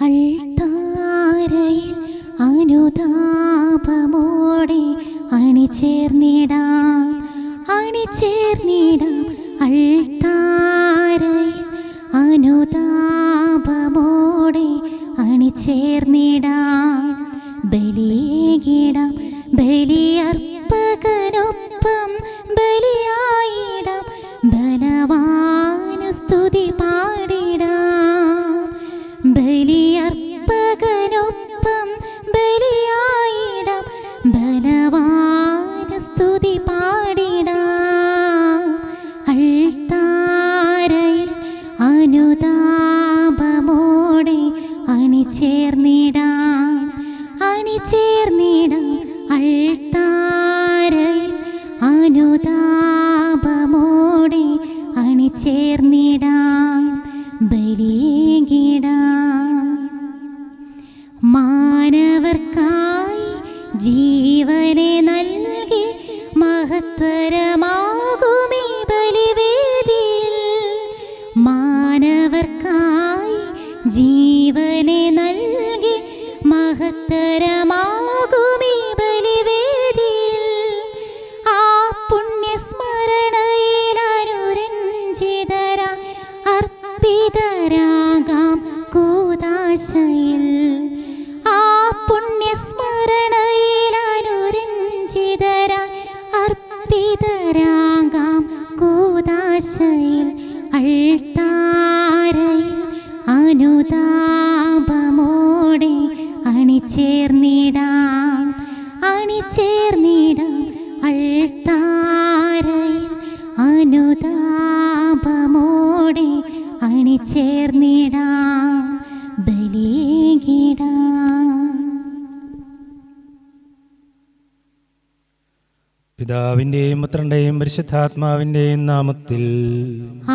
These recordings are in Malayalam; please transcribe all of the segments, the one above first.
അൾത്താരയിൽ അനുതാപമോടെ അണിചേർന്നിടാം അൾത്താരയിൽ അനുതാപമോടെ അണിചേർന്നിടാം ബലിയേകിടാം ബലിയർപ്പകനൊപ്പം ബലിയായിടാം ബലവാനു സ്തുതി പാടിടാം ബലിയർപ്പകനൊപ്പം ബലിയായിടാം ബലവാനു സ്തുതി പാടിടാം അൾത്താരയിൽ അനുതാപമോടെ അണിചേർന്നിടാം അൾത്താരയിൽ അനുതാപമോടെ അണിചേർന്നിടാം ബലിയേകിടാം മാനവർക്കായി ജീവനെ നൽകി മഹത്വരമാകുമീ ബലിവേദിയിൽ മാനവർക്കായി ജീവനെ നൽകി മഹത്തരമാകുമീ ബലിവേദിയിൽ ആ പുണ്യസ്മരണയിൽ അനുരഞ്ജിതരാം അർപ്പിതരാകാം കൂദാശയിൽ ആ പുണ്യസ്മരണയിൽ അനുരഞ്ജിതരാം അർപ്പിതരാകാം കൂദാശയിൽ അൾത്താരയിൽ അനുതാപമോടെ അണിചേർന്നിടാം അൾത്താരയിൽ അനുതാപമോടെ അണിചേർന്നിടാം ബലിയേകിടാം. പിതാവിൻ്റെയും പുത്രൻ്റെയും പരിശുദ്ധാത്മാവിൻ്റെയും നാമത്തിൽ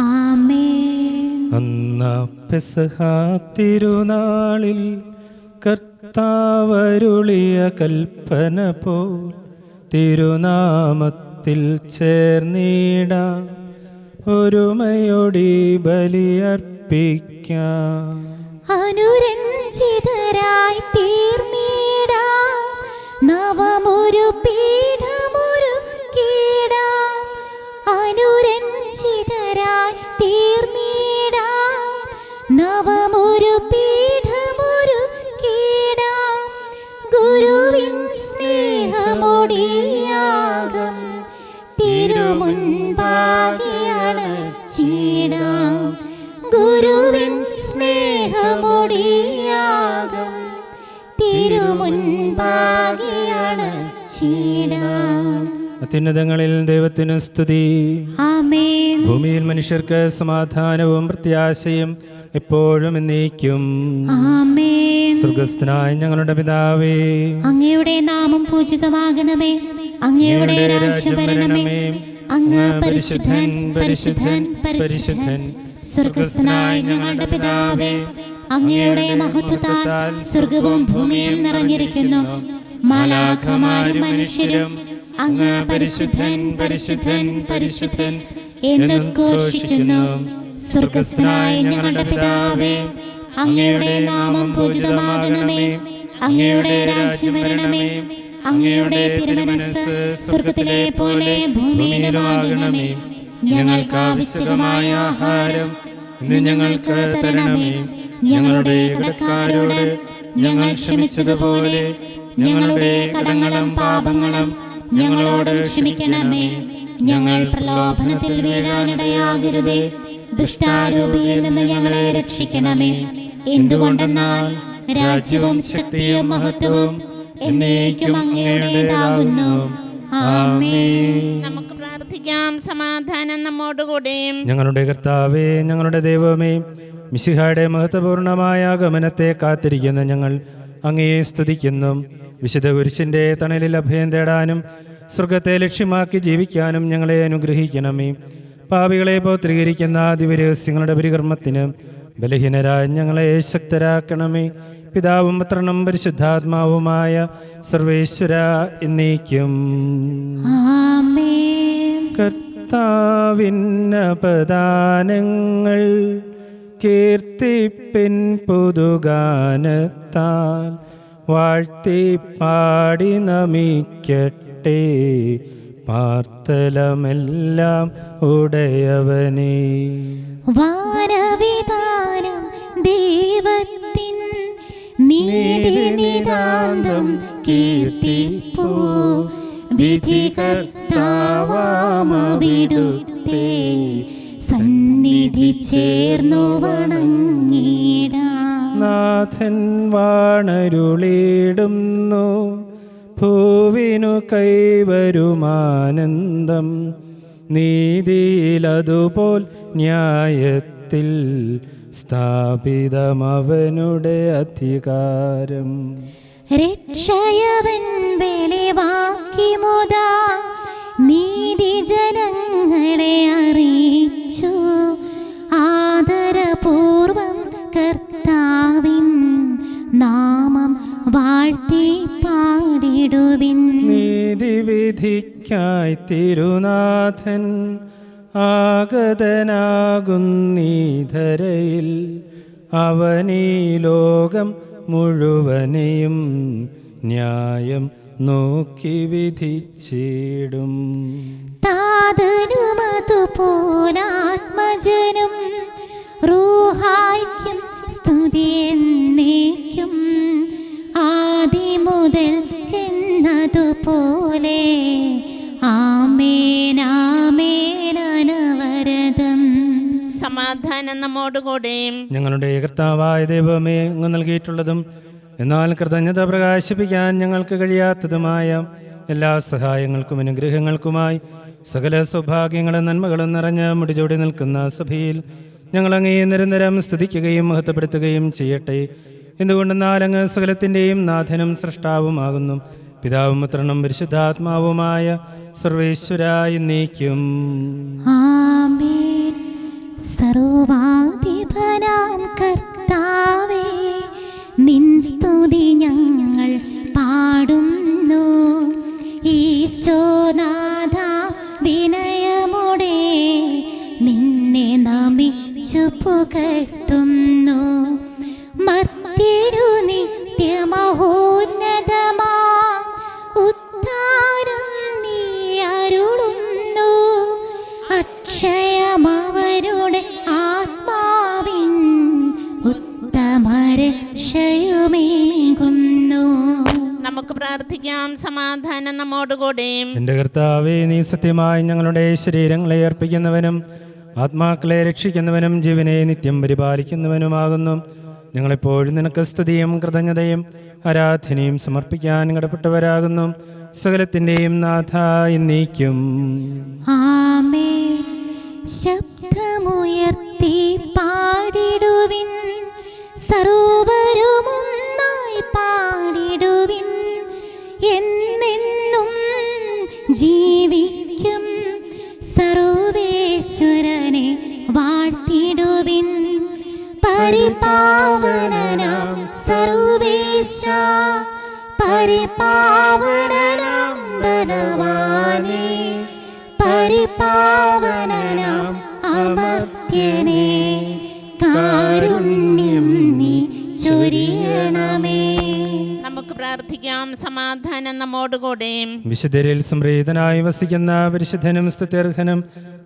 ആമേൻ. അന്ന് പെസഹ തിരുനാളിൽ കർത്താവരുളിയ കൽപ്പന പോൽ തിരുനാമത്തിൽ ചേർന്നിടാം ഒരുമയോടി ബലിയർപ്പിക്കാം അനുരഞ്ജിതരായി തീർന്നിടാം നവമൊരു പീഠമൊരുക്കിടാം അനുരഞ്ജിതരായി തീർന്നിടാം നവമൊരു പീഠമൊരുക്കിടാം ഗുരുവിൻ സ്നേഹമൊടിയാകം തിരുമുൻപാകിയണച്ചിടാം ഗുരുവിൻ സ്നേഹമൊടിയാകം തിരുമുൻപാകിയണച്ചിടാം. അത്യുന്നതങ്ങളിൽ ദൈവത്തിന് സ്തുതി. ആമേൻ. ഭൂമിയിൽ മനുഷ്യർക്ക് സമാധാനവും പ്രത്യാശയും എപ്പോഴും എന്നേക്കും. ആമേൻ. സ്വർഗ്ഗസ്ഥനായ ഞങ്ങളുടെ പിതാവേ, അങ്ങയുടെ നാമം പൂജിതമാകണമേ, അങ്ങയുടെ രാജ്യം വരണമേ, അങ്ങ് പരിശുദ്ധൻ പരിശുദ്ധൻ പരിശുദ്ധൻ. സ്വർഗ്ഗസ്ഥനായ ഞങ്ങളുടെ പിതാവേ, അങ്ങയുടെ മഹത്വത്താൽ സ്വർഗ്ഗവും ഭൂമിയും നിറഞ്ഞിരിക്കുന്നു. മാലാഖമാരും മനുഷ്യരും അങ്ങ് പരിശുദ്ധൻ പരിശുദ്ധൻ പരിശുദ്ധൻ എന്ന് ഘോഷിക്കുന്നു. സ്വർഗ്ഗസ്ഥനായ ഞങ്ങളുടെ പിതാവേ, അങ്ങയുടെ നാമം പൂജിതമാകണമേ, അങ്ങയുടെ രാജ്യം വരണമേ, അങ്ങയുടെ തിരുമനസ്സ് സ്വർഗ്ഗത്തിലെ പോലെ ഭൂമിയിലുമാകണമേ. ഞങ്ങൾക്ക് ആവശ്യമായ ആഹാരം ഇന്ന് ഞങ്ങൾക്ക് തരണമേ. ഞങ്ങളുടെ കടക്കാരോട് ഞങ്ങൾ ക്ഷമിച്ചതുപോലെ ഞങ്ങളുടെ കടങ്ങളും പാപങ്ങളും ഞങ്ങളോട് ക്ഷമിക്കണമേ. ഞങ്ങൾ പ്രലോഭനത്തിൽ വീഴാനിടയാകരുതേ, ദുഷ്ടാരൂപിയിൽ നിന്ന് ഞങ്ങളെ രക്ഷിക്കണമേ. എന്തുകൊണ്ടെന്നാൽ രാജ്യവും ശക്തിയും മഹത്വവും എന്നേക്കും അങ്ങയുടേതാകുന്നു. ആമേൻ. നമുക്ക് പ്രാർത്ഥിക്കാം. സമാധാനം നമ്മോടുകൂടെ. ഞങ്ങളുടെ കർത്താവേ, ഞങ്ങളുടെ ദൈവമേ, മിശിഹായുടെ മഹത്വപൂർണമായ ആഗമനത്തെ കാത്തിരിക്കുന്ന ഞങ്ങൾ അങ്ങയെ സ്തുതിക്കുന്നു. വിശുദ്ധ കുരിശിൻ്റെ തണലിൽ അഭയം തേടാനും സ്വർഗത്തെ ലക്ഷ്യമാക്കി ജീവിക്കാനും ഞങ്ങളെ അനുഗ്രഹിക്കണമേ. പാപികളെ പൗത്രീകരിക്കുന്ന ദിവ്യരഹസ്യങ്ങളുടെ പരികർമ്മത്തിന് ബലഹീനരായ ഞങ്ങളെ ശക്തരാക്കണമേ. പിതാവും പുത്രനും പരിശുദ്ധാത്മാവുമായ സർവേശ്വര എന്നേക്കും. ആമേൻ. കർത്താവിന്നപദാനങ്ങൾ കീർത്തിപ്പിൻ പുതുഗാനത്താൽ വാഴ്ത്തി പാടി നമിക്കട്ടെ പാർത്തലമെല്ലാം ഉടയവനേ. വാനവിധാനം ദൈവത്തിൻ നീതിനിതാന്തം കീർത്തിപ്പൂ വിധികർത്താവാമവിടുത്തെ സന്നിധി ചേർന്നു വണങ്ങിടാം. നാഥൻ വാണരുളിടുന്നു ഭൂവിനു കൈവരുമാനന്ദം നീതിയിലതുപോൽ ന്യായത്തിൽ സ്ഥാപിതമവനുടെ അധികാരം. രക്ഷയവൻ വെളിവാക്കി മുതാ നീതി ജനങ്ങളെ അറിയിച്ചു. ആദരപൂർവം കർത്താവിൻ നാമം വാഴ്ത്തി പാടിടുവിൻ. നീതിവിധിക്കായി തിരുനാഥൻ ആഗതനാകുന്നീധരയിൽ അവനീ ലോകം മുഴുവനെയും ന്യായം നോക്കി വിധിച്ചിടും. താതനുമതുപോലാത്മജനും റൂഹായ്ക്കും സ്തുതി എന്നേക്കും ആദിമുതൽ എന്നതുപോലെ ആമേൻ ആമേൻ അനവരതം. സമാധാനം നമ്മോടുകൂടെ. ഞങ്ങളുടെ കർത്താവായ ദൈവമേ, അങ്ങ് നൽകിയിട്ടുള്ളതും എന്നാൽ കൃതജ്ഞത പ്രകാശിപ്പിക്കാൻ ഞങ്ങൾക്ക് കഴിയാത്തതുമായ എല്ലാ സഹായങ്ങൾക്കും അനുഗ്രഹങ്ങൾക്കുമായി സകല സൗഭാഗ്യങ്ങളും നന്മകളും നിറഞ്ഞ മുടിചൂടി നിൽക്കുന്ന സഭയിൽ ഞങ്ങളങ്ങേ നിരന്തരം സ്തുതിക്കുകയും മഹത്വപ്പെടുത്തുകയും ചെയ്യട്ടെ. എന്തുകൊണ്ടെന്നാൽ അങ്ങ് സകലത്തിൻ്റെയും നാഥനും സൃഷ്ടാവുമാകുന്നു. പിതാവും പുത്രനും പരിശുദ്ധാത്മാവുമായ സർവേശ്വരായി എന്നേക്കും ആമേൻ. സർവ്വാധിപനാം കർത്താവേ, നിൻ സ്തുതി ഞങ്ങൾ പാടുന്നു. ഈശോനാഥ വിനയമോടെ നിന്നെ നമിച്ചു പുകഴ്ത്തുന്നു. മർത്യരു നിത്യമഹോന്നതമാ ഉദ്ധാരം നീ അരുളുന്നു. അക്ഷയമവരുടെ ആത്മാവിൻ ഉത്തമരക്ഷയുമേകുന്നു. നമുക്ക് പ്രാർത്ഥിക്കാം. സമാധാനം നമ്മോടുകൂടെ. എൻ്റെ കർത്താവേ, നീ സത്യമായി ഞങ്ങളുടെ ശരീരങ്ങളെ അർപ്പിക്കുന്നവനും ആത്മാക്കളെ രക്ഷിക്കുന്നവനും ജീവനെ നിത്യം പരിപാലിക്കുന്നവനുമാകുന്നു. ഞങ്ങളെപ്പോഴും നിനക്ക് സ്തുതിയും കൃതജ്ഞതയും ആരാധനയും സമർപ്പിക്കാൻ കടപ്പെട്ടവരാകുന്നു. സകലത്തിൻ്റെയും നാഥ എന്നേക്കും ആമേൻ. ശബ്ദമുയർത്തി പാടിടുവിൻ, സർവ്വരുമൊന്നായി പാടിടുവിൻ. എന്നെന്നും ജീവിക്കും സർവേശ്വരനെ വാഴ്ത്തിടുവിൻ. പരിപാവനനാം സർവേശ, പരിപാവനനാം ബലവാനേ, പരിപാവനനാം അമർത്യനേ, കാരുണ്യം നീ ചൊരിയണമേ. നമുക്ക് പ്രാർത്ഥിക്കാം. സമാധാനം നമ്മോടുകൂടെ. വിശുദ്ധരിൽ സംപ്രീതനായി വസിക്കുന്ന പരിശുദ്ധനും സ്തുത്യർഹനും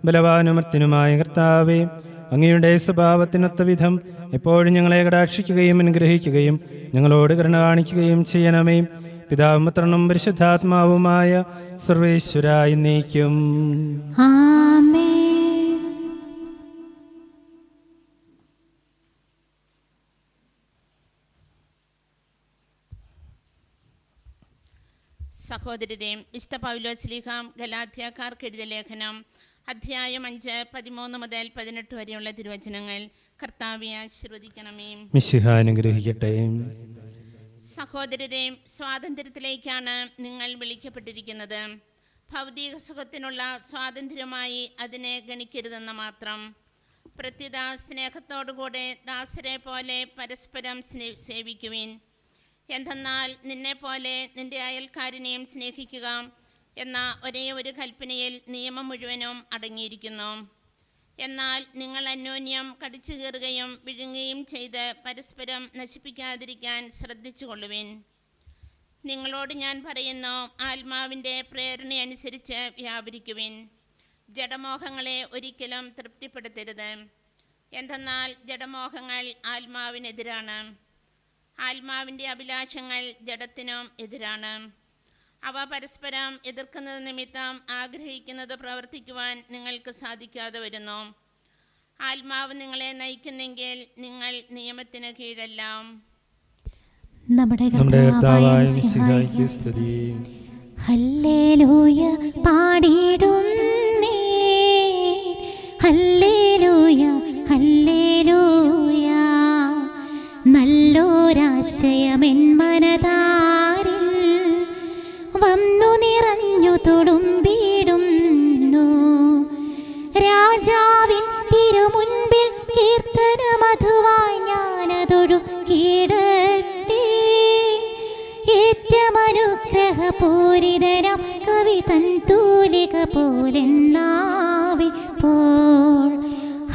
ബലവാനുമർത്തിനുമായ കർത്താവേ, അങ്ങയുടെ സ്വഭാവത്തിനൊത്ത വിധം എപ്പോഴും ഞങ്ങളെ കടാക്ഷിക്കുകയും അനുഗ്രഹിക്കുകയും ഞങ്ങളോട് കരുണ കാണിക്കുകയും ചെയ്യണമേ. പിതാവും പുത്രനും പരിശുദ്ധാത്മാവുമായ സർവേശ്വരായി എന്നേക്കും ആമേൻ. സഹോദരരെയും വിശുദ്ധ പൗലോസ്ലീഹ ഗലാത്യക്കാർക്ക് എഴുതിയ ലേഖനം അധ്യായം 5 13 മുതൽ 18 വരെയുള്ള തിരുവചനങ്ങൾ. കർത്താവേ, ആശീർവദിക്കണമേ. മിശിഹ അനുഗ്രഹിക്കട്ടെ. സഹോദരരെയും സ്വാതന്ത്ര്യത്തിലേക്കാണ് നിങ്ങൾ വിളിക്കപ്പെട്ടിരിക്കുന്നത്. ഭൗതിക സുഖത്തിനുള്ള സ്വാതന്ത്ര്യമായി അതിനെ ഗണിക്കരുതെന്ന് മാത്രം. പ്രത്യുത സ്നേഹത്തോടുകൂടെ ദാസരെ പോലെ പരസ്പരം സേവിക്കുവിൻ. എന്തെന്നാൽ നിന്നെപ്പോലെ നിന്റെ അയൽക്കാരനെയും സ്നേഹിക്കുക എന്ന ഒരേ ഒരു കൽപ്പനയിൽ നിയമം മുഴുവനും അടങ്ങിയിരിക്കുന്നു. എന്നാൽ നിങ്ങൾ അന്യോന്യം കടിച്ചു കീറുകയും വിഴുങ്ങുകയും ചെയ്ത് പരസ്പരം നശിപ്പിക്കാതിരിക്കാൻ ശ്രദ്ധിച്ചുകൊള്ളുവിൻ. നിങ്ങളോട് ഞാൻ പറയുന്നു, ആത്മാവിൻ്റെ പ്രേരണയനുസരിച്ച് വ്യാപരിക്കുവിൻ. ജഡമോഹങ്ങളെ ഒരിക്കലും തൃപ്തിപ്പെടുത്തരുത്. എന്തെന്നാൽ ജഡമോഹങ്ങൾ ആത്മാവിനെതിരാണ്, ആത്മാവിൻ്റെ അഭിലാഷങ്ങൾ ജഡത്തിനും എതിരാണ്. അവ പരസ്പരം എതിർക്കുന്നത് നിമിത്തം ആഗ്രഹിക്കുന്നത് പ്രവർത്തിക്കുവാൻ നിങ്ങൾക്ക് സാധിക്കാതെ വരുന്നു. ആത്മാവ് നിങ്ങളെ നയിക്കുന്നെങ്കിൽ നിങ്ങൾ നിയമത്തിന് കീഴല്ല. നമ്മുടെ കർത്താവായ മിശിഹായ്ക്ക് സ്തുതി. ഹല്ലേലൂയ പാടിടുന്നേ, ഹല്ലേലൂയ ഹല്ലേലൂയ. നല്ലൊരാശയമെൻ മനതാരിൽ വന്നു നിറഞ്ഞു തുളുമ്പിടുന്നു. രാജാവിൻ തിരുമുൻപിൽ കീർത്തന മധുവായി ഞാനതൊഴു കീടട്ടെ. ഏറ്റമനുഗ്രഹപൂരിതനാം കവി തൻ തൂലിക പോലെന്നാവിപ്പോൾ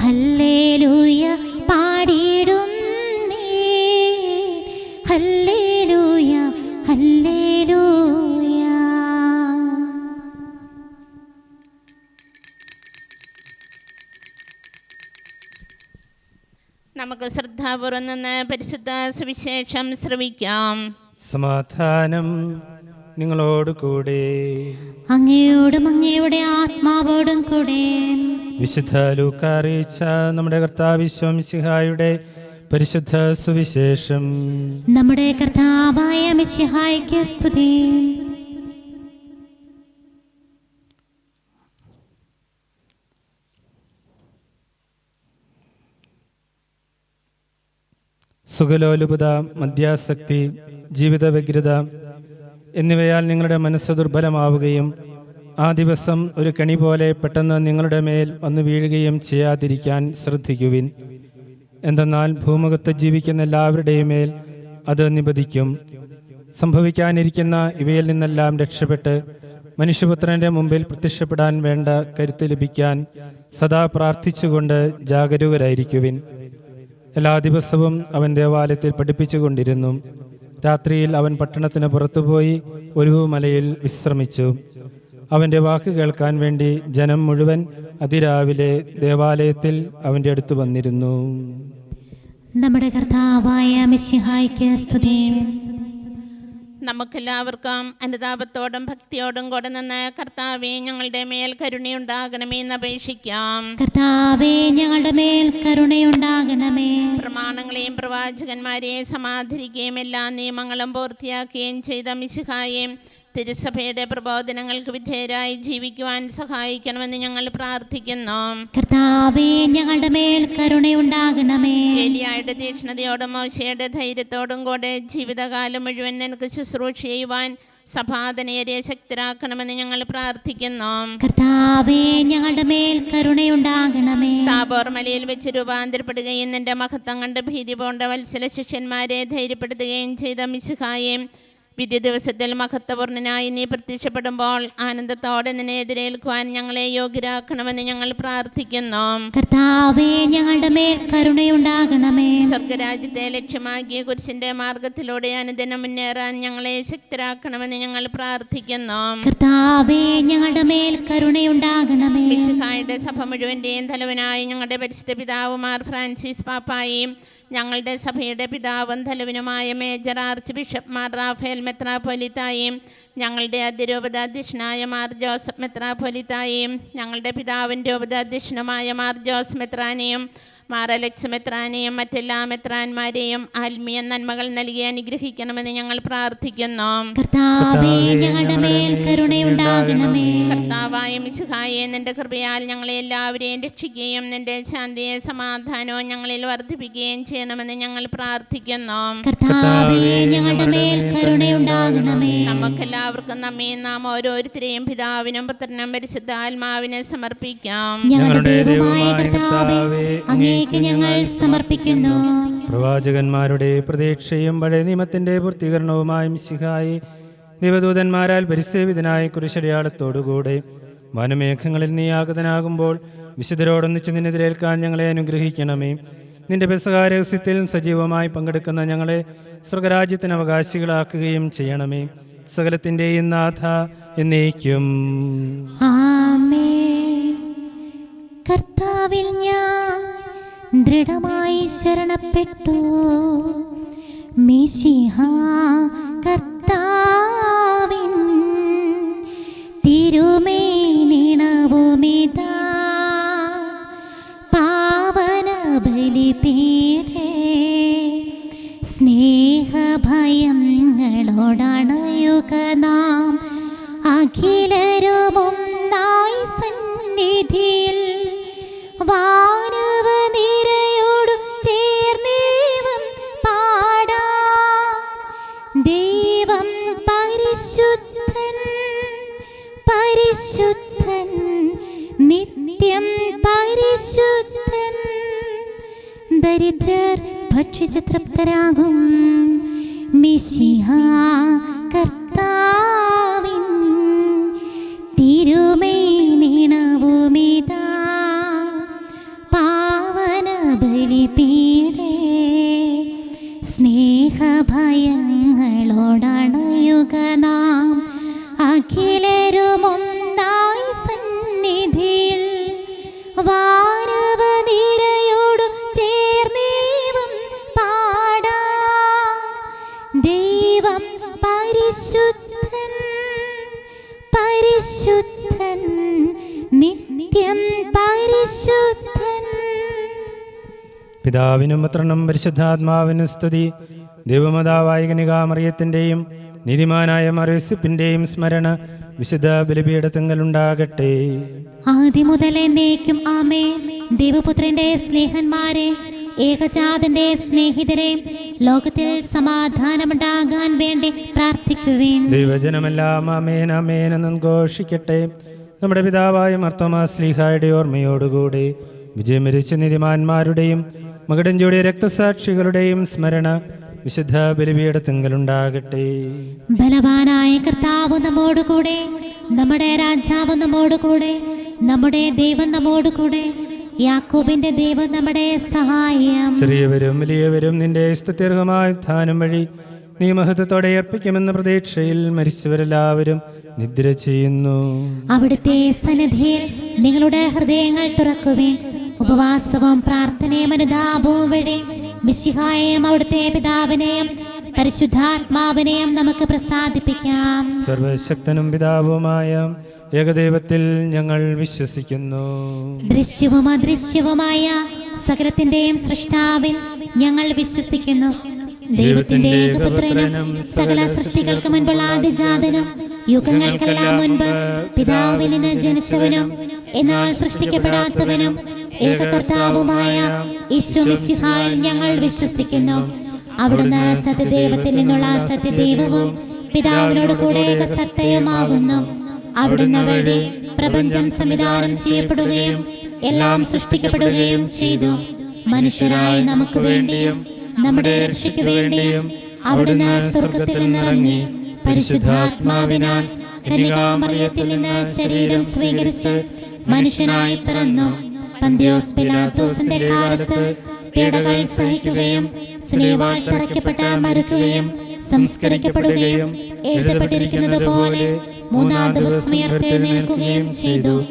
ഹല്ലേലൂയ പാടിടുന്നേ, ഹല്ലേലൂയ ഹല്ലേലൂയ. നമുക്ക് ശ്രദ്ധാപൂർവം നിന്ന് പരിശുദ്ധ സുവിശേഷം ശ്രവിക്കാം. സമാധാനം നിങ്ങളോട് കൂടെ. അങ്ങയോടും അങ്ങയുടെ ആത്മാവോടും കൂടെ. വിശുദ്ധ ലൂക്കാ അറിയിച്ച നമ്മുടെ കർത്താവ് മിശിഹായുടെ പരിശുദ്ധ സുവിശേഷം. നമ്മുടെ കർത്താവായ മിശിഹായ്ക്ക് സ്തുതി. സുഖലോലുപത, മദ്യാസക്തി, ജീവിത വ്യഗ്രത എന്നിവയാൽ നിങ്ങളുടെ മനസ്സ് ദുർബലമാവുകയും ആ ദിവസം ഒരു കെണി പോലെ പെട്ടെന്ന് നിങ്ങളുടെ മേൽ വന്നു വീഴുകയും ചെയ്യാതിരിക്കാൻ ശ്രദ്ധിക്കുവിൻ. എന്തെന്നാൽ ഭൂമുഖത്ത് ജീവിക്കുന്ന എല്ലാവരുടെയും മേൽ അത് നിപതിക്കും. സംഭവിക്കാനിരിക്കുന്ന ഇവയിൽ നിന്നെല്ലാം രക്ഷപ്പെട്ട് മനുഷ്യപുത്രൻ്റെ മുമ്പിൽ പ്രത്യക്ഷപ്പെടാൻ വേണ്ട കരുത്ത് ലഭിക്കാൻ സദാ പ്രാർത്ഥിച്ചുകൊണ്ട് ജാഗരൂകരായിരിക്കുവിൻ. എല്ലാ ദിവസവും അവൻ ദേവാലയത്തിൽ പഠിപ്പിച്ചുകൊണ്ടിരുന്നു. രാത്രിയിൽ അവൻ പട്ടണത്തിന് പുറത്തുപോയി ഒരു മലയിൽ വിശ്രമിച്ചു. അവൻ്റെ വാക്ക് കേൾക്കാൻ വേണ്ടി ജനം മുഴുവൻ അതിരാവിലെ ദേവാലയത്തിൽ അവൻ്റെ അടുത്ത് വന്നിരുന്നു. നമ്മുടെ കർത്താവായ മിശിഹായ്ക്ക് സ്തുതി. നമുക്കെല്ലാവർക്കും അനുതാപത്തോടും ഭക്തിയോടും കൂടെ നിന്ന് കർത്താവേ ഞങ്ങളുടെ മേൽ കരുണയുണ്ടാകണമേ എന്ന് അപേക്ഷിക്കാം. കർത്താവേ ഞങ്ങളുടെ മേൽ കരുണയുണ്ടാകണമേ. പ്രമാണങ്ങളെയും പ്രവാചകന്മാരെയും സമാധരിക്കുകയും എല്ലാ നിയമങ്ങളും പൂർത്തിയാക്കുകയും ചെയ്ത മിശിഹായെ തിരുസഭയുടെ പ്രബോധനങ്ങൾക്ക് വിധേയരായി ജീവിക്കുവാൻ സഹായിക്കണമെന്ന് ഞങ്ങൾ പ്രാർത്ഥിക്കുന്നു. കർത്താവേ ഞങ്ങളുടെ മേൽ കരുണയുണ്ടാകണമേ. ഏലിയായുടെ തീക്ഷ്ണതയോടും മോശയുടെ ധൈര്യത്തോടും കൂടെ ജീവിതകാലം മുഴുവൻ നിനക്ക് ശുശ്രൂഷ ചെയ്യുവാൻ സഭാതനയരെ ശക്തരാക്കണമെന്ന് ഞങ്ങൾ പ്രാർത്ഥിക്കുന്നു. കർത്താവേ ഞങ്ങളുടെ മേൽ കരുണയുണ്ടാകണമേ. താബോർ മലയിൽ വെച്ച് രൂപാന്തരപ്പെടുകയും നിന്റെ മഹത്വം കണ്ട് ഭീതി പൂണ്ട വത്സല ശിഷ്യന്മാരെ ധൈര്യപ്പെടുത്തുകയും ചെയ്ത മിശിഹായെ വിധി ദിവസത്തിൽ മഹത്വപൂർണനായി നീ പ്രത്യക്ഷപ്പെടുമ്പോൾ ആനന്ദത്തോടെ നിന്നെ എതിരേൽക്കുവാൻ ഞങ്ങളെ യോഗ്യരാക്കണമെന്ന് ഞങ്ങൾ പ്രാർത്ഥിക്കുന്നു. കർത്താവേ ഞങ്ങളുടെ മേൽ കരുണയുണ്ടാകണമേ. സ്വർഗരാജ്യത്തെ ലക്ഷ്യമാക്കിയ കുരിശിന്റെ മാർഗത്തിലൂടെ അനുദിനം മുന്നേറാൻ ഞങ്ങളെ ശക്തരാക്കണമെന്ന് ഞങ്ങൾ പ്രാർത്ഥിക്കുന്നു. കർത്താവേ ഞങ്ങളുടെ മേൽ കരുണയുണ്ടാകണമേ. മിശിഹായുടെ സഭ മുഴുവന്റെയും തലവനായി ഞങ്ങളുടെ പരിശുദ്ധ പിതാവ് മാർ ഫ്രാൻസിസ് പാപ്പായും ഞങ്ങളുടെ സഭയുടെ പിതാവും തലവനുമായ major archbishop Mar Raphael മെത്രാപ്പൊലീത്തായും ഞങ്ങളുടെ അതിരൂപതാധ്യക്ഷനായ മാർ ജോസഫ് മെത്രാപ്പൊലീത്തായും ഞങ്ങളുടെ പിതാവിൻ്റെ ഉപതാധ്യക്ഷനുമായ മാർ ജോസ് മെത്രാനെയും മാർ അലക്സ് മെത്രാനെയും മറ്റെല്ലാ മെത്രാന്മാരെയും ആത്മീയ നന്മകൾ നൽകി അനുഗ്രഹിക്കണമെന്ന് ഞങ്ങൾ പ്രാർത്ഥിക്കുന്നു. കർത്താവേ ഞങ്ങളുടെ മേൽ കരുണയുണ്ടാകണമേ. കർത്താവായ മിശിഹായെ നിന്റെ കൃപയാൽ ഞങ്ങളെ എല്ലാവരെയും രക്ഷിക്കുകയും നിന്റെ ശാന്തിയെ സമാധാനവും ഞങ്ങളിൽ വർദ്ധിപ്പിക്കുകയും ചെയ്യണമെന്ന് ഞങ്ങൾ പ്രാർത്ഥിക്കുന്നു. കർത്താവേ ഞങ്ങളുടെ മേൽ കരുണയുണ്ടാകണമേ. നമുക്കെല്ലാവർക്കും നമ്മയും നാം ഓരോരുത്തരെയും പിതാവിനും പുത്രനും പരിശുദ്ധ ആത്മാവിനെ സമർപ്പിക്കാം. ഞങ്ങളുടെ ദൈവമായ കർത്താവേ അങ്ങേക്ക് ഞങ്ങൾ സമർപ്പിക്കുന്നു. പ്രവാചകന്മാരുടെ പ്രതീക്ഷയും പഴയ നിയമത്തിന്റെ പൂർത്തീകരണവുമായി മിശിഹായി ദൈവദൂതന്മാരാൽ പരിസേവിതനായ കുരിശടയാളത്തോടുകൂടെ വനമേഘങ്ങളിൽ നീ ആഗതനാകുമ്പോൾ വിശുദ്ധരോടൊന്നിച്ച് നിന്നെതിരേൽക്കാൻ ഞങ്ങളെ അനുഗ്രഹിക്കണമേ. നിന്റെ പെസഹ രഹസ്യത്തിൽ സജീവമായി പങ്കെടുക്കുന്ന ഞങ്ങളെ സ്വർഗരാജ്യത്തിന് അവകാശികളാക്കുകയും ചെയ്യണമേ. സകലത്തിൻ്റെയും നാഥ എന്നേക്കും. ആമേൻ. കർത്താവിൽ ഞാൻ ദൃഢമായി ശരണപ്പെട്ടു. മിശിഹാ കർത്താവിൻ തിരുമേനിണവുമിതാ പാവന ബലിപീഠേ സ്നേഹഭയങ്ങളോടണയുക നാം അഖിലരുമൊന്നായി സന്നിധിയിൽ വാനവ നിരയോടു ചേർന്നേവം പാടാം. ദൈവം പരിശുദ്ധൻ പരിശുദ്ധൻ നിത്യം പരിശുദ്ധൻ. ദരിദ്രർ ഭക്ഷിച്ച് തൃപ്തരാകും. മിശിഹാ കർത്താവിൻ തിരുമേനിണവുമിതാ പാവന ബലിപീഠേ സ്നേഹഭയങ്ങളോടണയുക നാം അഖിലരുമൊന്നായി സന്നിധിയിൽ വാനവ നിരയോടു ചേർന്നേവം പാടാം. ദൈവം പരിശുദ്ധൻ പരിശുദ്ധൻ നിത്യം പരിശുദ്ധൻ. പിതാവിനും പുത്രനും പരിശുദ്ധാത്മാവിനും സ്തുതി. ദൈവമാതാവായ കന്യകാമറിയത്തിൻ്റെയും നീതിമാനായ മറിയൂസേപ്പിൻ്റെയും സ്മരണ വിശുദ്ധ ബലിപീഠത്തിങ്കലുണ്ടാകട്ടെ. ആദ്യം മുതൽ എന്നേക്കും ആമേൻ. ദൈവപുത്രന്റെ സ്നേഹന്മാരെ, ഏകജാതന്റെ സ്നേഹിതരെ, ലോകത്തിൽ സമാധാനമുണ്ടാകാൻ വേണ്ടി പ്രാർത്ഥിക്കുവിൻ. ദൈവജനമെല്ലാം ആമേൻ ആമേൻ എന്ന് ഘോഷിക്കട്ടെ. നമ്മുടെ പിതാവായ മാർത്തോമാ ശ്ലീഹായുടെ ഓർമ്മയോടുകൂടി വിജയം വരിച്ച നീതിമാന്മാരുടെയും മകുടഞ്ചൂടിയ രക്തസാക്ഷികളുടെയും സ്മരണ വിശുദ്ധ ബലിപീഠത്തിങ്കലുണ്ടാകട്ടെ. ബലവാനായ കർത്താവ് നമ്മോടുകൂടെ, നമ്മുടെ രാജാവ് നമ്മോടുകൂടെ, നമ്മുടെ ദൈവം നമ്മോടുകൂടെ, യാക്കോബിന്റെ ദൈവം നമ്മുടെ സഹായം. ചെറിയവരും വലിയവരും നിന്റെ സ്തുത്യർഹമായ ഉത്ഥാനം വഴി നീ മഹത്വത്തോടെ അർപ്പിക്കുമെന്ന പ്രതീക്ഷയിൽ മരിച്ചവരെല്ലാവരും നിദ്ര ചെയ്യുന്നു. അവിടുത്തെ സന്നിധിയിൽ നിങ്ങളുടെ ഹൃദയങ്ങൾ തുറക്കുവിൻ. ഉപവാസവും പ്രാർത്ഥനയും അനുതാപവും വഴി മിശിഹായെയും അവിടുത്തെ പിതാവിനെയും പരിശുദ്ധാത്മാവിനെയും നമുക്ക് പ്രസാദിപ്പിക്കാം. സർവശക്തനും പിതാവുമായ ഏകദൈവത്തിൽ ഞങ്ങൾ വിശ്വസിക്കുന്നു. ദൃശ്യവും അദൃശ്യവുമായ സകലത്തിന്റെയും സൃഷ്ടാവിൽ ഞങ്ങൾ വിശ്വസിക്കുന്നു. ദൈവത്തിന്റെ ഏകപുത്രനും സകല സൃഷ്ടികൾക്ക് മുൻപുള്ള ആദിജാതനും യുഗങ്ങൾക്കെല്ലാം മുൻപ് പിതാവിൽ നിന്ന് ജനിച്ചവനും എന്നാൽ സൃഷ്ടിക്കപ്പെടാത്തവനും ഏകകർത്താവുമായ ഈശോ മിശിഹായിൽ ഞങ്ങൾ വിശ്വസിക്കുന്നു. അവിടുന്ന് സത്യദൈവത്തിൽ നിന്നുള്ള സത്യദൈവവും പിതാവിനോട് കൂടെ ഏകസത്തയുമാകുന്നു. അവിടുന്ന് വഴി പ്രപഞ്ചം സംവിധാനം ചെയ്യപ്പെടുകയും എല്ലാം സൃഷ്ടിക്കപ്പെടുകയും ചെയ്തു. മനുഷ്യരായി നമുക്ക് വേണ്ടിയും നമ്മുടെ രക്ഷയ്ക്ക് വേണ്ടിയും അവിടുന്ന് സ്വർഗത്തിൽ നിന്നിറങ്ങി പരിശുദ്ധാത്മാവിനാൽ കന്യകാമറിയത്തിൽ നിന്ന് ശരീരം സ്വീകരിച്ച് മനുഷ്യനായി പിറന്നു. പന്തിയോസ് പിലാത്തോസിന്റെ കാലത്ത് പീഡകൾ സഹിക്കുകയും സ്ലീവാൽ തറയ്ക്കപ്പെട്ട് മരിക്കുകയും സംസ്കരിക്കപ്പെടുകയും എഴുതപ്പെട്ടിരിക്കുന്നത് പോലെ മൂന്നാം ദിവസം ഉയർത്തെഴുന്നേൽക്കുകയും ചെയ്തു.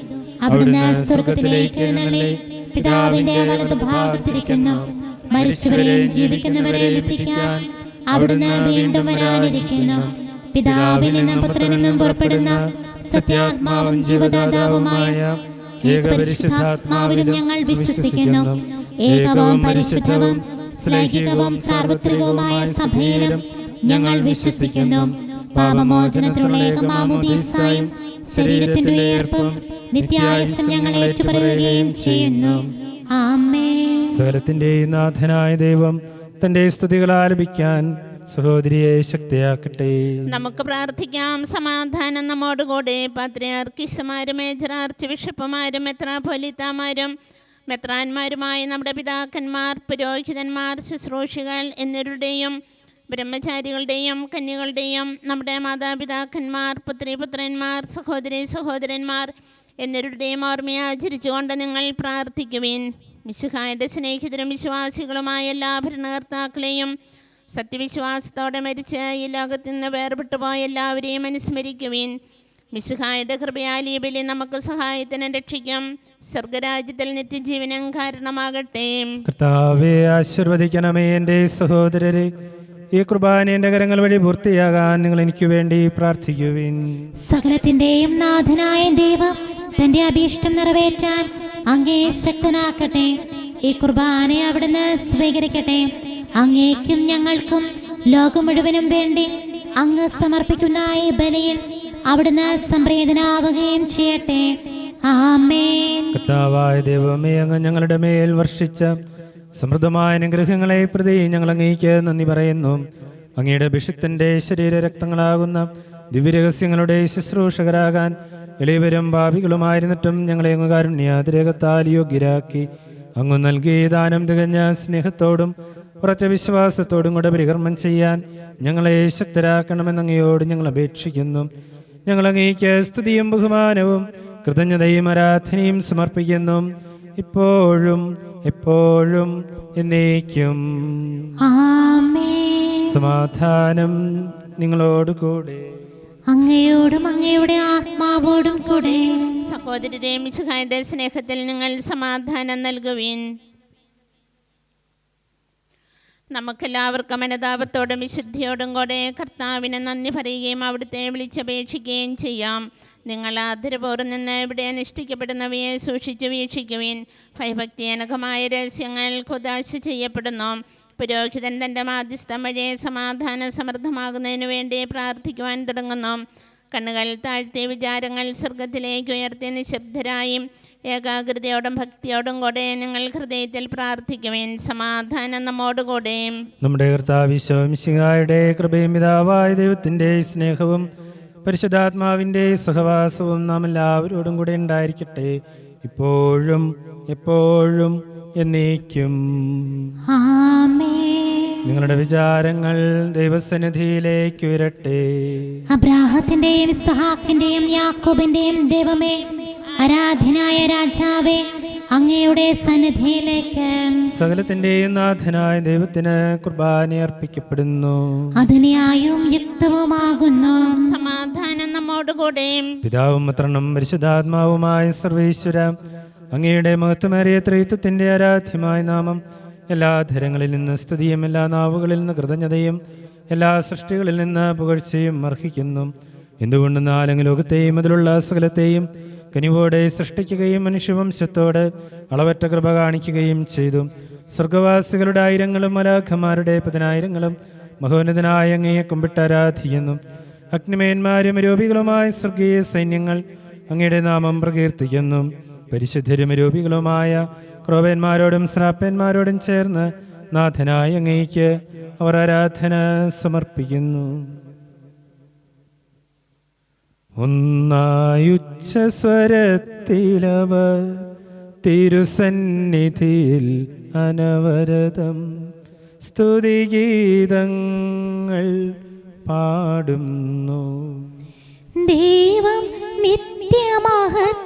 അവിടുന്ന് സ്വർഗത്തിലേക്ക് എഴുന്നള്ളി പിതാവിന്റെ വലതുഭാഗത്തിരിക്കുന്നു. മരിച്ചവരെയും ജീവിക്കുന്നവരെയും വിധിക്കാൻ അവിടുന്ന് വീണ്ടും വരാനിരിക്കുന്നു. പിതാവിൽ നിന്നും പുത്രനിൽ നിന്നും പുറപ്പെടുന്ന സത്യാത്മാവും ജീവദാതാവുമായ ഏകപരിശുദ്ധാത്മാവിലും ഞങ്ങൾ വിശ്വസിക്കുന്നു. ഏകവും പരിശുദ്ധവും ശ്ലൈഹികവും സാർവത്രികവുമായ സഭയിലും ഞങ്ങൾ വിശ്വസിക്കുന്നു. പാപമോചനത്തിനുള്ള ഏകമാമോദീസായും ശരീരത്തിന്റെ ഉയർപ്പും നിത്യായുസ്സും ഞങ്ങൾ ഏറ്റുപറയുകയും ചെയ്യുന്നു. ആമേൻ. സകലത്തിന്റെ നാഥനായ ദൈവം തന്റെ സ്തുതികൾ ആലപിക്കാൻ സഹോദരിയെ ശക്തിയാക്കട്ടെ. നമുക്ക് പ്രാർത്ഥിക്കാം. സമാധാനം നമ്മോടുകൂടെ. പാത്രിയാർക്കീസുമാരും മേജർ ആർച്ച് ബിഷപ്പുമാരും മെത്രാപ്പൊലീത്താമാരും മെത്രാന്മാരുമായ നമ്മുടെ പിതാക്കന്മാർ, പുരോഹിതന്മാർ, ശുശ്രൂഷികൾ എന്നിവരുടെയും ബ്രഹ്മചാരികളുടെയും കന്യകളുടെയും നമ്മുടെ മാതാപിതാക്കന്മാർ, പുത്രിപുത്രന്മാർ, സഹോദരി സഹോദരന്മാർ എന്നിവരുടെയും ഓർമ്മയെ ആചരിച്ചുകൊണ്ട് നിങ്ങൾ പ്രാർത്ഥിക്കുവിൻ. മിശിഹായുടെ സ്നേഹിതരും വിശ്വാസികളുമായ എല്ലാ ഭരണകർത്താക്കളെയും സത്യവിശ്വാസത്തോടെ മരിച്ച് ഈ ലോകത്തിൽ നിന്ന് വേർപെട്ടു പോയ എല്ലാവരെയും അനുസ്മരിക്കുവിൻ. മിശിഹായുടെ കൃപയാൽ ഈ ബലി നമുക്ക് സഹായത്തിനും രക്ഷിക്കും സ്വർഗരാജ്യത്തിൽ നിത്യജീവനും കാരണമാകട്ടെ. കർത്താവേ, ആശീർവദിക്കണമേ എൻ്റെ സഹോദരരെ. ഈ കുർബാന എൻ്റെ കരങ്ങൾ വഴി പൂർത്തിയാകാൻ നിങ്ങൾ എനിക്ക് വേണ്ടി പ്രാർത്ഥിക്കുവിൻ. സകലത്തിന്റെയും നാഥനായ ദൈവം തന്റെ അഭീഷ്ടം നിറവേറ്റാൻ അങ്ങേ ശക്തനാക്കട്ടെ. ഈ കുർബാന അവിടുന്ന് സ്വീകരിക്കട്ടെ. അങ്ങേക്കും ഞങ്ങൾക്കും ലോകം മുഴുവനും വേണ്ടി അങ്ങ് സമർപ്പിക്കുന്ന ഈ ബലിയിൽ അവിടുന്ന് സംപ്രീതനാവുകയും ചെയ്യട്ടെ. ആമേൻ. കർത്താവായ ദൈവമേ, അങ്ങ് ഞങ്ങളുടെ മേൽ വർഷിച്ച സമൃദ്ധമായ അനുഗ്രഹങ്ങളെ പ്രതി ഞങ്ങൾ അങ്ങേക്ക് നന്ദി പറയുന്നു. അങ്ങയുടെ അഭിഷിക്തന്റെ ശരീര രക്തങ്ങളാകുന്ന ദിവ്യരഹസ്യങ്ങളുടെ ശുശ്രൂഷകരാകാൻ എളിയവരും പാപികളുമായിരുന്നിട്ടും ഞങ്ങളെ അങ്ങ് കാരുണ്യാതിരേകത്താൽ യോഗ്യരാക്കി. അങ്ങ് നൽകിയ ദാനം തികഞ്ഞ സ്നേഹത്തോടും ഉറച്ച വിശ്വാസത്തോടും കൂടെ പരികർമ്മം ചെയ്യാൻ ഞങ്ങളെ ശക്തരാക്കണമെന്ന് അങ്ങയോട് ഞങ്ങൾ അപേക്ഷിക്കുന്നു. ഞങ്ങൾ അങ്ങേക്ക് സ്തുതിയും ബഹുമാനവും കൃതജ്ഞതയും ആരാധനയും സമർപ്പിക്കുന്നു, ഇപ്പോഴും എപ്പോഴും എന്നേക്കും. ആമേൻ. സമാധാനം നിങ്ങളോടുകൂടെ. അങ്ങയോടും അങ്ങയുടെ ആത്മാവോടും കൂടെ. സഹോദരരെ, മിശിഹായുടെ സ്നേഹത്തിൽ നിങ്ങൾ സമാധാനം നൽകുവിൻ. നമുക്കെല്ലാവർക്കും അനുതാപത്തോടും വിശുദ്ധിയോടും കൂടെ കർത്താവിന് നന്ദി പറയുകയും അവിടുത്തെ വിളിച്ചപേക്ഷിക്കുകയും ചെയ്യാം. നിങ്ങൾ ആദരപൂർവ്വം നിന്ന് ഇവിടെ അനുഷ്ഠിക്കപ്പെടുന്നവയെ സൂക്ഷിച്ചു വീക്ഷിക്കുവിൻ. ഭയഭക്തിജനകമായ രഹസ്യങ്ങൾ ഖുദാശ ചെയ്യപ്പെടുന്നു. പുരോഹിതൻ തൻ്റെ മാധ്യസ്ഥം വഴി സമാധാനം സമൃദ്ധമാകുന്നതിനു വേണ്ടി പ്രാർത്ഥിക്കുവാൻ തുടങ്ങുന്നു. കണ്ണുകൾ താഴ്ത്തിയ വിചാരങ്ങൾ സ്വർഗത്തിലേക്ക് ഉയർത്തി നിശബ്ദരായും ഏകാഗ്രതയോടും ഭക്തിയോടും കൂടെ നിങ്ങൾ ഹൃദയത്തിൽ പ്രാർത്ഥിക്കുവിൻ. സമാധാനം നമ്മോടുകൂടെ. നമ്മുടെ കർത്താവ് മിശിഹായുടെ കൃപയും പിതാവായ ദൈവത്തിൻ്റെ സ്നേഹവും പരിശുദ്ധാത്മാവിൻ്റെ സഹവാസവും നാം എല്ലാവരോടും കൂടെ ഉണ്ടായിരിക്കട്ടെ, ഇപ്പോഴും എപ്പോഴും എന്നേക്കും. ആമേൻ. നിങ്ങളുടെ വിചാരങ്ങൾ ദൈവസന്നിധിയിലേക്ക് ഉയരട്ടെ. അബ്രാഹത്തിന്റെയും ഇസ്ഹാക്കിന്റെയും യാക്കോബിന്റെയും ദൈവമേ, ആരാധനായ രാജാവേ, അങ്ങയുടെ സന്നിധിയിലേക്ക് സകലത്തിന്റെയും നാഥനായ ദൈവത്തിന് കുർബാന അർപ്പിക്കപ്പെടുന്നു. അതിന്യായവും യുക്തവുമാകുന്നു. സമാധാനം നമ്മോടുകൂടെ. പിതാവും പുത്രനും പരിശുദ്ധാത്മാവുമായ സർവേശ്വര, അങ്ങയുടെ മഹത്വമേറിയ ത്രിത്വത്തിന്റെ ആരാധ്യമായ നാമം എല്ലാ ധരങ്ങളിൽ നിന്ന് സ്തുതിയും എല്ലാ നാവുകളിൽ നിന്ന് കൃതജ്ഞതയും എല്ലാ സൃഷ്ടികളിൽ നിന്ന് പുകഴ്ചയും അർഹിക്കുന്നു. എന്തുകൊണ്ടെന്നാൽ അങ്ങ് ലോകത്തെയും അതിലുള്ള സകലത്തെയും കനിവോടെ സൃഷ്ടിക്കുകയും മനുഷ്യവംശത്തോട് അളവറ്റ കൃപ കാണിക്കുകയും ചെയ്തു. സ്വർഗവാസികളുടെ ആയിരങ്ങളും മലാഖമാരുടെ പതിനായിരങ്ങളും മഹോന്നതനായ അങ്ങയെ കുമ്പിട്ട് ആരാധിക്കുന്നു. അഗ്നിമേന്മാരും രൂപികളുമായ സ്വർഗീയ സൈന്യങ്ങൾ അങ്ങയുടെ നാമം പ്രകീർത്തിക്കുന്നു. പരിശുദ്ധരും രൂപികളുമായ ക്രോവന്മാരോടും ശ്രാപ്പന്മാരോടും ചേർന്ന് നാഥനായ അങ്ങയ്ക്ക് അവർ ആരാധന സമർപ്പിക്കുന്നു. ഒന്നായുച്ചസ്വരത്തിലവർ തിരുസന്നിധിയിൽ അനവരതം സ്തുതിഗീതങ്ങൾ പാടുന്നു. ദൈവം നിത്യമഹത്വത്തിൻ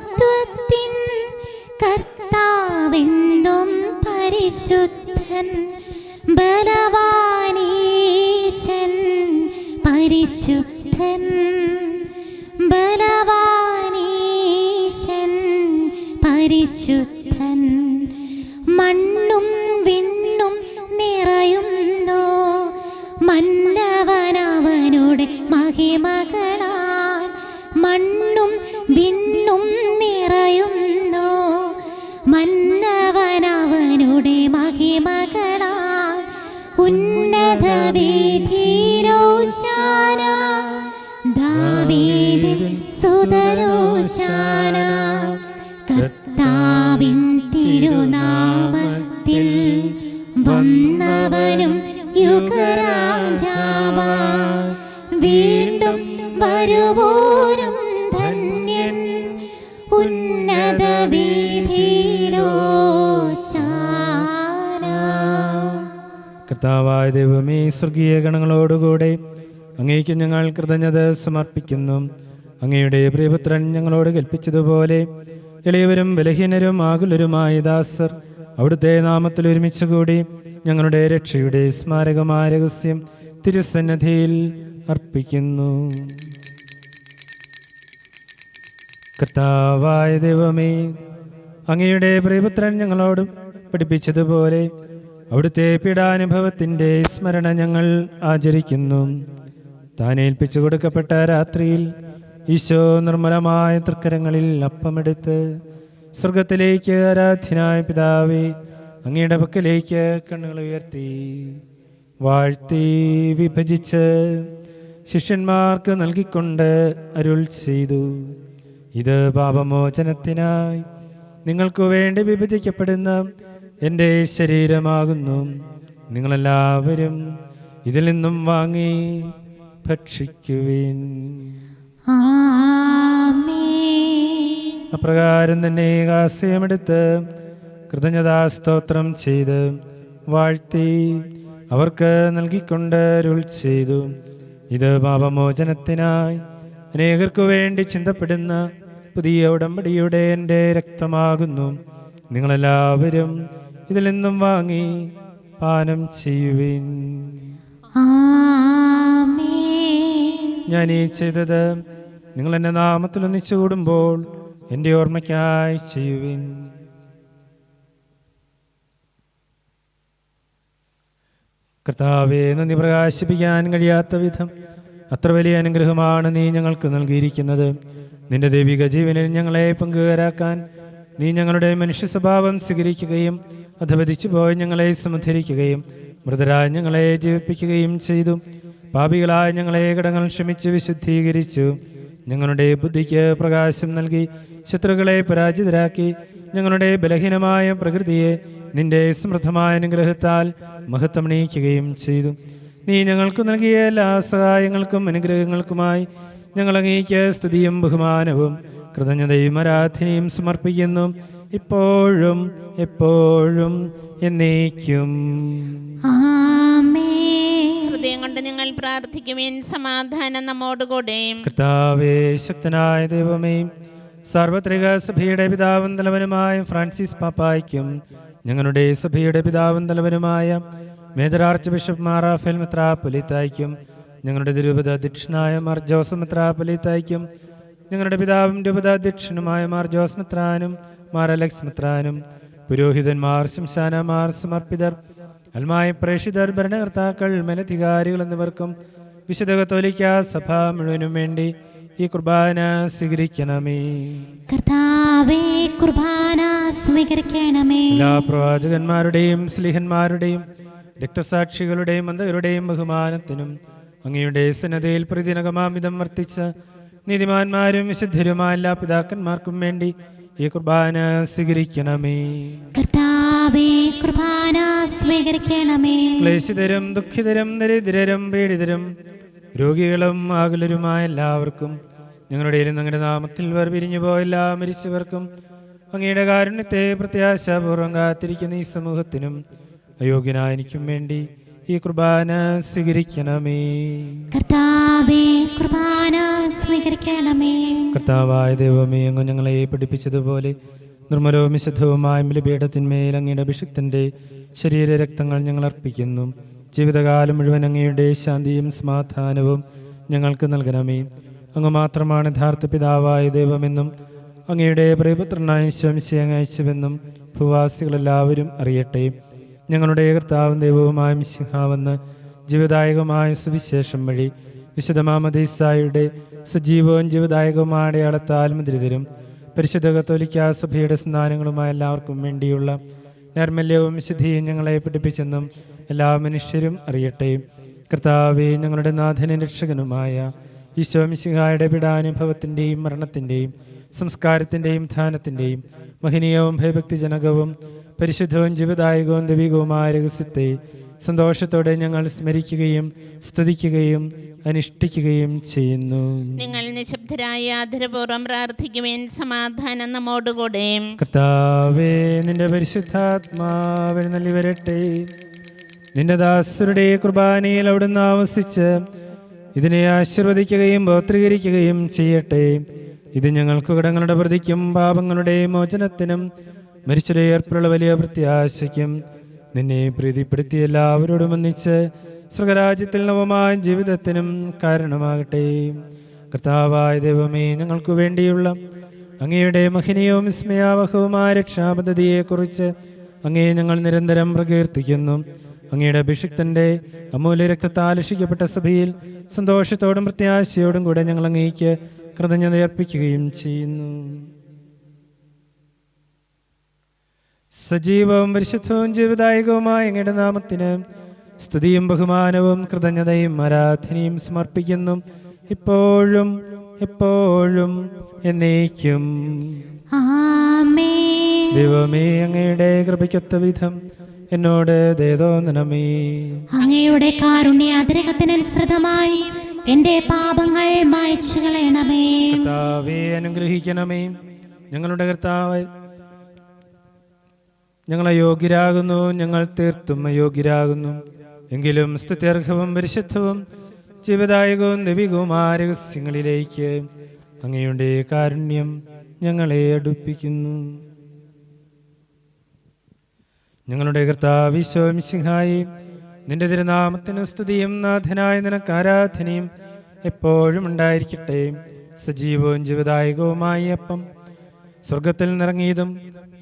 കർത്താവെന്നും പരിശുദ്ധൻ, ബലവാനീശൻ പരിശുദ്ധൻ, ബലവാനീശൻ പരിശുദ്ധൻ. മണ്ണും വിണ്ണും നിറയുന്നു മന്നവനവനുടെ മഹിമകളാൽ. മണ്ണും വിണ്ണും നിറയുന്നു മന്നവനവനുടെ മഹിമകളാൽ. ഉന്നത വീഥിയിലോശാന, ദാവീദിൻ സുതരോശാന. കർത്താവിൻ തിരുനാമത്തിൽ വന്നവനും യുഗരാജാവായി വീണ്ടും വരുവോനും ധന്യൻ. ഉന്നത വീഥിയിലോശാന. കർത്താവായ ദൈവമേ, സ്വർഗീയ ഗണങ്ങളോടുകൂടെ അങ്ങേക്ക് ഞങ്ങൾ കൃതജ്ഞത സമർപ്പിക്കുന്നു. അങ്ങയുടെ പ്രിയപുത്രൻ ഞങ്ങളോട് കൽപ്പിച്ചതുപോലെ എളിയവരും ബലഹീനരും ആകുലരുമായ ദാസർ അവിടുത്തെ നാമത്തിൽ ഒരുമിച്ച് കൂടി ഞങ്ങളുടെ രക്ഷയുടെ സ്മാരകമായ രഹസ്യം തിരുസന്നിധിയിൽ അർപ്പിക്കുന്നു. കർത്താവായ ദൈവമേ, അങ്ങയുടെ പ്രിയപുത്രൻ ഞങ്ങളോട് പഠിപ്പിച്ചതുപോലെ അവിടുത്തെ പീഡാനുഭവത്തിൻ്റെ സ്മരണ ഞങ്ങൾ ആചരിക്കുന്നു. താൻ ഏൽപ്പിച്ചു കൊടുക്കപ്പെട്ട രാത്രിയിൽ ഈശോ നിർമ്മലമായ തൃക്കരങ്ങളിൽ അപ്പമെടുത്ത് സ്വർഗത്തിലേക്ക് ആരാധ്യനായ പിതാവേ അങ്ങയുടെ പക്കലേക്ക് കണ്ണുകൾ ഉയർത്തി വാഴ്ത്തി വിഭജിച്ച് ശിഷ്യന്മാർക്ക് നൽകിക്കൊണ്ട് അരുൾ ചെയ്തു: ഇത് പാപമോചനത്തിനായി നിങ്ങൾക്ക് വേണ്ടി വിഭജിക്കപ്പെടുന്ന എൻ്റെ ശരീരമാകുന്നു. നിങ്ങളെല്ലാവരും ഇതിൽ നിന്നും വാങ്ങി ഭക്ഷിക്കുവിൻ. അപ്രകാരം തന്നെ കാസ്യമെടുത്ത് കൃതജ്ഞതാ സ്തോത്രം ചെയ്ത് വാഴ്ത്തി അവർക്ക് നൽകിക്കൊണ്ട് അരുൾ ചെയ്തു: ഇത് പാപമോചനത്തിനായി അനേകർക്കു വേണ്ടി ചിന്തപ്പെടുന്ന പുതിയ ഉടമ്പടിയുടെ എൻ്റെ രക്തമാകുന്നു. നിങ്ങളെല്ലാവരും ഇതിൽ നിന്നും വാങ്ങി പാനം ചെയ്യുവിൻ. ഞാൻ ഈ ചെയ്തത് നിങ്ങൾ എൻ്റെ നാമത്തിൽ ഒന്നിച്ചു കൂടുമ്പോൾ എൻ്റെ ഓർമ്മയ്ക്കായി ചെയ്യുവിൻ. കർത്താവേ, നന്ദി പ്രകാശിപ്പിക്കാൻ കഴിയാത്ത വിധം അത്ര വലിയ അനുഗ്രഹമാണ് നീ ഞങ്ങൾക്ക് നൽകിയിരിക്കുന്നത്. നിന്റെ ദൈവിക ജീവനിൽ ഞങ്ങളെ പങ്കുകാരാക്കാൻ നീ ഞങ്ങളുടെ മനുഷ്യ സ്വഭാവം സ്വീകരിക്കുകയും അധപതിച്ചു പോയി ഞങ്ങളെ സമുദ്ധരിക്കുകയും മൃതരായ ഞങ്ങളെ ജീവിപ്പിക്കുകയും ചെയ്തു. പാപികളായ ഞങ്ങളെ കടങ്ങൾ ക്ഷമിച്ച് വിശുദ്ധീകരിച്ചു. ഞങ്ങളുടെ ബുദ്ധിക്ക് പ്രകാശം നൽകി ശത്രുക്കളെ പരാജിതരാക്കി ഞങ്ങളുടെ ബലഹീനമായ പ്രകൃതിയെ നിന്റെ സമൃദ്ധമായ അനുഗ്രഹത്താൽ മഹത്വമണിയിക്കുകയും ചെയ്തു. നീ ഞങ്ങൾക്ക് നൽകിയ എല്ലാ സഹായങ്ങൾക്കും അനുഗ്രഹങ്ങൾക്കുമായി ഞങ്ങൾ അങ്ങേക്ക് സ്തുതിയും ബഹുമാനവും കൃതജ്ഞതയും ആരാധനയും സമർപ്പിക്കുന്നു, ഇപ്പോഴും എപ്പോഴും എന്നേക്കും. ഹൃദയം കൊണ്ട് നിങ്ങൾ പ്രാർത്ഥിക്കുവിൻ. സമാധാനം നമ്മോടുകൂടെ. കർത്താവേ, ശക്തനായ ദൈവമേ, സാർവത്രിക സഭയുടെ പിതാവും തലവനുമായ ഫ്രാൻസിസ് പാപ്പായ്ക്കും ഞങ്ങളുടെ സഭയുടെ പിതാവും തലവനുമായ major archbishop Mar Raphael മെത്രാപ്പൊലീത്തായ്ക്കും ഞങ്ങളുടെ രൂപതാധ്യക്ഷനായ മാർ ജോസഫ് മെത്രാപ്പൊലീത്തായ്ക്കും ഞങ്ങളുടെ പിതാവും രൂപതാധ്യക്ഷനുമായ മാർ ജോസ് മെത്രാനും മാർ അലക്സ് മെത്രാനും പുരോഹിതന്മാർ, ശംശാനമാർ, സമർപ്പിതർ, അൽമായ പ്രേക്ഷിതർ, ഭരണകർത്താക്കൾ, മേലധികാരികൾ എന്നിവർക്കും വിശുദ്ധ കത്തോലിക്കാ സഭ മുഴുവനും വേണ്ടി ഈ കുർബാന സ്വീകരിക്കണമേ. കർത്താവേ, കുർബാന സ്വീകരിക്കണമേ. എല്ലാ പ്രവാചകന്മാരുടെയും സ്ലീഹന്മാരുടെയും രക്തസാക്ഷികളുടെയും അന്തകരുടെയും ബഹുമാനത്തിനും അങ്ങയുടെ സന്നദ്ധയിൽ പ്രതിനകമാമിതം വർത്തിച്ച നീതിമാന്മാരും വിശുദ്ധരുമായ എല്ലാ പിതാക്കന്മാർക്കും വേണ്ടി ഈ കുർബാന സ്വീകരിക്കണമേ. കർത്താവേ, കുർബാന സ്വീകരിക്കണമേ. ക്ലേശിതരും ദുഃഖിതരും ദരിദ്രരും പീഡിതരും രോഗികളും ആകുലരുമായ എല്ലാവർക്കും ഞങ്ങളുടെ ഞങ്ങളുടെ നാമത്തിൽ വേർപിരിഞ്ഞു പോയ എല്ലാ മരിച്ചവർക്കും അങ്ങയുടെ കാരുണ്യത്തെ പ്രത്യാശാപൂർവ്വം കാത്തിരിക്കുന്ന ഈ സമൂഹത്തിനും അയോഗ്യനായ എനിക്കും വേണ്ടി ഈ കുർബാന സ്വീകരിക്കണമേ. കർത്താവേ, കുർബാന സ്വീകരിക്കണമേ. കർത്താവായ ദൈവമേ, അങ്ങ് ഞങ്ങളെ പഠിപ്പിച്ചതുപോലെ നിർമ്മലവും വിശുദ്ധവുമായ ബലിപീഠത്തിന്മേൽ അങ്ങയുടെ അഭിഷിക്തന്റെ ശരീരരക്തങ്ങൾ ഞങ്ങൾ അർപ്പിക്കുന്നു. ജീവിതകാലം മുഴുവൻ അങ്ങയുടെ ശാന്തിയും സമാധാനവും ഞങ്ങൾക്ക് നൽകണമേ. അങ്ങ് മാത്രമാണ് യഥാർത്ഥ പിതാവായ ദൈവമെന്നും അങ്ങയുടെ പ്രിയപുത്രനായ ശംശയം അയച്ചുവെന്നും ഭൂവാസികളെല്ലാവരും അറിയട്ടെ. ഞങ്ങളുടെ കർത്താവും ദൈവവുമായ മിശിഹാവെന്ന് ജീവദായകമായ സുവിശേഷം വഴി വിശുദ്ധ മാമോദീസായുടെ സജീവവും ജീവദായകവുമായ അടയാളത്താൽ മുദ്രിതരും പരിശുദ്ധ കത്തോലിക്കാ സഭയുടെ സ്നാനങ്ങളുമായ എല്ലാവർക്കും വേണ്ടിയുള്ള നൈർമല്യവും വിശുദ്ധിയും ഞങ്ങളെ പഠിപ്പിച്ചെന്നും എല്ലാ മനുഷ്യരും അറിയട്ടെ. കർത്താവേ, ഞങ്ങളുടെ നാഥനും രക്ഷകനുമായ ഈശോ മിശിഹായുടെ പീഡാനുഭവത്തിൻ്റെയും മരണത്തിൻ്റെയും സംസ്കാരത്തിൻ്റെയും ധാനത്തിൻ്റെയും മഹനീയവും ഭയഭക്തിജനകവും പരിശുദ്ധവും ജീവദായകവും ദൈവികവുമായ രഹസ്യത്തെ സന്തോഷത്തോടെ ഞങ്ങൾ സ്മരിക്കുകയും സ്തുതിക്കുകയും അനുഷ്ഠിക്കുകയും ചെയ്യുന്നു. നിങ്ങൾ നിശബ്ദരായ ആദരപൂർവ്വം പ്രാർത്ഥിക്കുവാൻ. സമാധാനം നമ്മോടുകൂടെ. കർത്താവേ, നിന്റെ പരിശുദ്ധാത്മാവിൽ നൽകി വരട്ടെ. നിന്റെ ദാസരുടെ കുർബാനയിൽ അവിടുന്ന് ആവസിച്ച് ഇതിനെ ആശീർവദിക്കുകയും പൗത്രീകരിക്കുകയും ചെയ്യട്ടെ. ഇത് ഞങ്ങൾക്ക് കടങ്ങളുടെ പ്രതിക്കും പാപങ്ങളുടെ മോചനത്തിനും മരിച്ചവരുടെ ഏർപ്പുള്ള വലിയ പ്രത്യാശയ്ക്കും നിന്നെ പ്രീതിപ്പെടുത്തി എല്ലാവരോടും ഒന്നിച്ച് സ്വർഗരാജ്യത്തിൽ നവമായ ജീവിതത്തിനും കാരണമാകട്ടെ. കർത്താവായ ദൈവമേ, ഞങ്ങൾക്ക് വേണ്ടിയുള്ള അങ്ങയുടെ മഹനീയവും വിസ്മയാവഹവുമായ രക്ഷാപദ്ധതിയെക്കുറിച്ച് അങ്ങയെ ഞങ്ങൾ നിരന്തരം പ്രകീർത്തിക്കുന്നു. അങ്ങയുടെ അഭിഷിക്തന്റെ അമൂല്യ രക്തത്താൽ രക്ഷിക്കപ്പെട്ട സഭയിൽ സന്തോഷത്തോടും പ്രത്യാശയോടും കൂടെ ഞങ്ങൾ അങ്ങേക്ക് കൃതജ്ഞത അർപ്പിക്കുകയും ചെയ്യുന്നു. സജീവവും പരിശുദ്ധവും ജീവദായകവുമായ അങ്ങയുടെ നാമത്തിന് സ്തുതിയും ബഹുമാനവും കൃതജ്ഞതയും ആരാധനയും സമർപ്പിക്കുന്നു, ഇപ്പോഴും എപ്പോഴും എന്നേക്കും. ആമേൻ. ദൈവമേ, അങ്ങയുടെ കൃപയ്ക്കൊത്ത വിധം എന്നോട് ദയതോന്നണമേ. അങ്ങയുടെ കാരുണ്യാതിരകത്തിനനുസൃതമായി എന്റെ പാപങ്ങൾ മായ്ച്ചു കളയണമേ. കർത്താവേ, അനുഗ്രഹിക്കണമേ. ഞങ്ങളുടെ കർത്താവ്, ഞങ്ങൾ അയോഗ്യരാകുന്നു, ഞങ്ങൾ തീർത്തും അയോഗ്യരാകുന്നു. എങ്കിലും സ്തുത്യർഹവും പരിശുദ്ധവും ജീവദായകവും ദൈവികവുമായ രഹസ്യങ്ങളിലേക്ക് അങ്ങയുടെ കാരുണ്യം ഞങ്ങളെ അടുപ്പിക്കുന്നു. ഞങ്ങളുടെ കർത്താവ് ഈശോ മിശിഹായി, നിന്റെ തിരുനാമത്തിന് സ്തുതിയും നാഥനായ നിനക്ക് ആരാധനയും എപ്പോഴും ഉണ്ടായിരിക്കട്ടെ. സജീവവും ജീവദായകവുമായ അപ്പം സ്വർഗത്തിൽ നിറങ്ങിയതും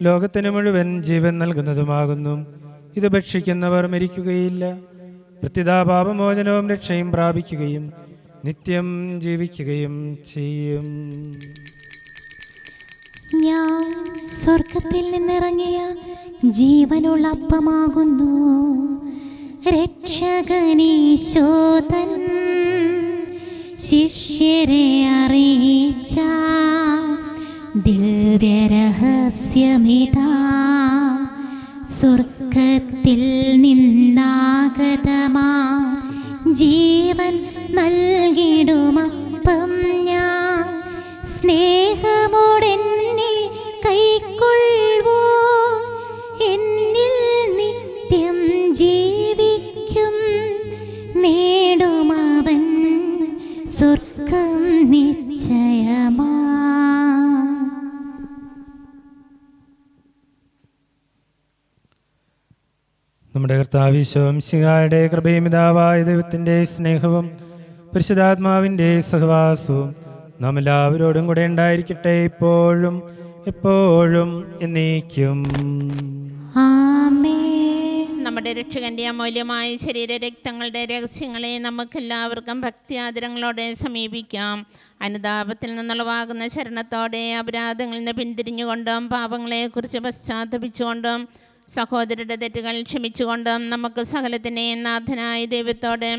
ലോകത്തിന് മുഴുവൻ ജീവൻ നൽകുന്നതുമാകുന്നു. ഇത് ഭക്ഷിക്കുന്നവർ മരിക്കുകയില്ല, പ്രത്യുതാ പാപമോചനവും രക്ഷയും പ്രാപിക്കുകയും നിത്യം ജീവിക്കുകയും ചെയ്യും. ഞാൻ സ്വർഗത്തിൽ നിന്നിറങ്ങിയ ജീവനുള്ള അപ്പമാകുന്നു. രക്ഷകനീശോതൻ ശിഷ്യരെ അറിയിച്ച ദിവ്യരഹസ്യമിതാ, സ്വർഗത്തിൽ നിന്നാഗതമാ ജീവൻ നൽകിടുമപ്പം ഞാൻ. സ്നേഹമോടെന്നെ കൈക്കൊള്ളുവോ, എന്നിൽ നിത്യം ജീവിക്കും. നേടുമവൻ സ്വർഗം നിശ്ചയമാ. നമ്മുടെ കർത്താവ് ഈശോ മിശിഹായുടെ കൃപയും പിതാവായ ദൈവത്തിൻ്റെ സ്നേഹവും പരിശുദ്ധാത്മാവിൻ്റെ സഹവാസവും നാം എല്ലാവരോടും കൂടെ ഉണ്ടായിരിക്കട്ടെ, ഇപ്പോഴും എപ്പോഴും എന്നേക്കും. ആമേൻ. നമ്മുടെ രക്ഷകന്റെ അമൂല്യമായ ശരീരരക്തങ്ങളുടെ രഹസ്യങ്ങളെ നമുക്കെല്ലാവർക്കും ഭക്തിയാദരങ്ങളോടെ സമീപിക്കാം. അനുതാപത്തിൽ നിന്നുളവാകുന്ന ശരണത്തോടെ അപരാധങ്ങളിൽ നിന്ന് പിന്തിരിഞ്ഞുകൊണ്ടും പാപങ്ങളെക്കുറിച്ച് പശ്ചാത്തപിച്ചുകൊണ്ടും സഹോദരരുടെ തെറ്റുകൾ ക്ഷമിച്ചുകൊണ്ടും നമുക്ക് സകലത്തിനെ നാഥനായ ദൈവത്തോട്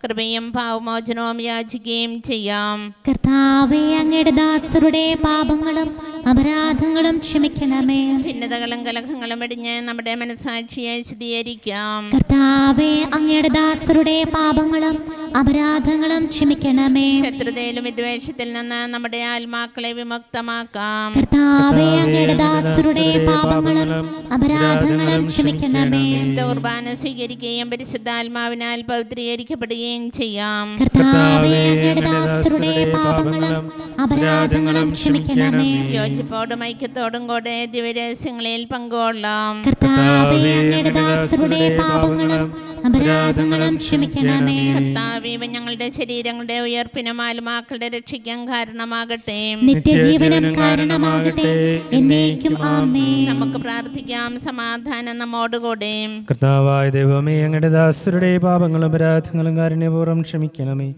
കൃപയും പാപമോചനവും യാചിക്കുകയും ചെയ്യാം. കർത്താവേ, അങ്ങയുടെ ദാസരുടെ പാപങ്ങളും അപരാധങ്ങളും ക്ഷമിക്കണമേ. ഭിന്നതകളും കലഹങ്ങളും ഇടിഞ്ഞ് നമ്മുടെ മനസാക്ഷിയെ ശുദ്ധീകരിക്കാം. കർത്താവേ, അങ്ങയുടെ ദാസരുടെ പാപങ്ങളും അപരാധങ്ങളും ക്ഷമിക്കണമേ. ശത്രുതയിലും വിദ്വേഷത്തിൽ നിന്ന് നമ്മുടെ ആത്മാക്കളെ വിമുക്തമാക്കാം. കർത്താവേ, അങ്ങയുടെ ദാസരുടെ പാപങ്ങളും അപരാധങ്ങളും ക്ഷമിക്കണമേ. വിശുദ്ധ കുർബാന സ്വീകരിക്കുകയും പരിശുദ്ധാത്മാവിനാൽ പവിത്രീകരിക്കപ്പെടുകയും ചെയ്യാം. കർത്താവേ, അങ്ങയുടെ ദാസരുടെ പാപങ്ങളും അപരാധങ്ങളും ക്ഷമിക്കണമേ. യോജിപ്പോടും ഐക്യത്തോടും കൂടെ ദിവ്യരഹസ്യങ്ങളിൽ പങ്കുകൊള്ളാം. കർത്താവേ, അങ്ങയുടെ ദാസരുടെ പാപങ്ങളും അപരാധങ്ങളും ക്ഷമിക്കണമേ. കർത്താവേ, ഞങ്ങളുടെ ശരീരങ്ങളുടെ ഉയർപ്പിനും ആത്മാക്കളുടെ രക്ഷയ്ക്കും കാരണമാകട്ടെ. നിത്യജീവനം കാരണമാകട്ടെ. എന്നേക്കും ആമേൻ. നമുക്ക് പ്രാർത്ഥിക്കാം. സമാധാനം നമ്മോടുകൂടെ. കർത്താവായ ദൈവമേ, അങ്ങയുടെ ദാസരുടെ പാപങ്ങളും അപരാധങ്ങളും കാരുണ്യപൂർവ്വം ക്ഷമിക്കണമേ.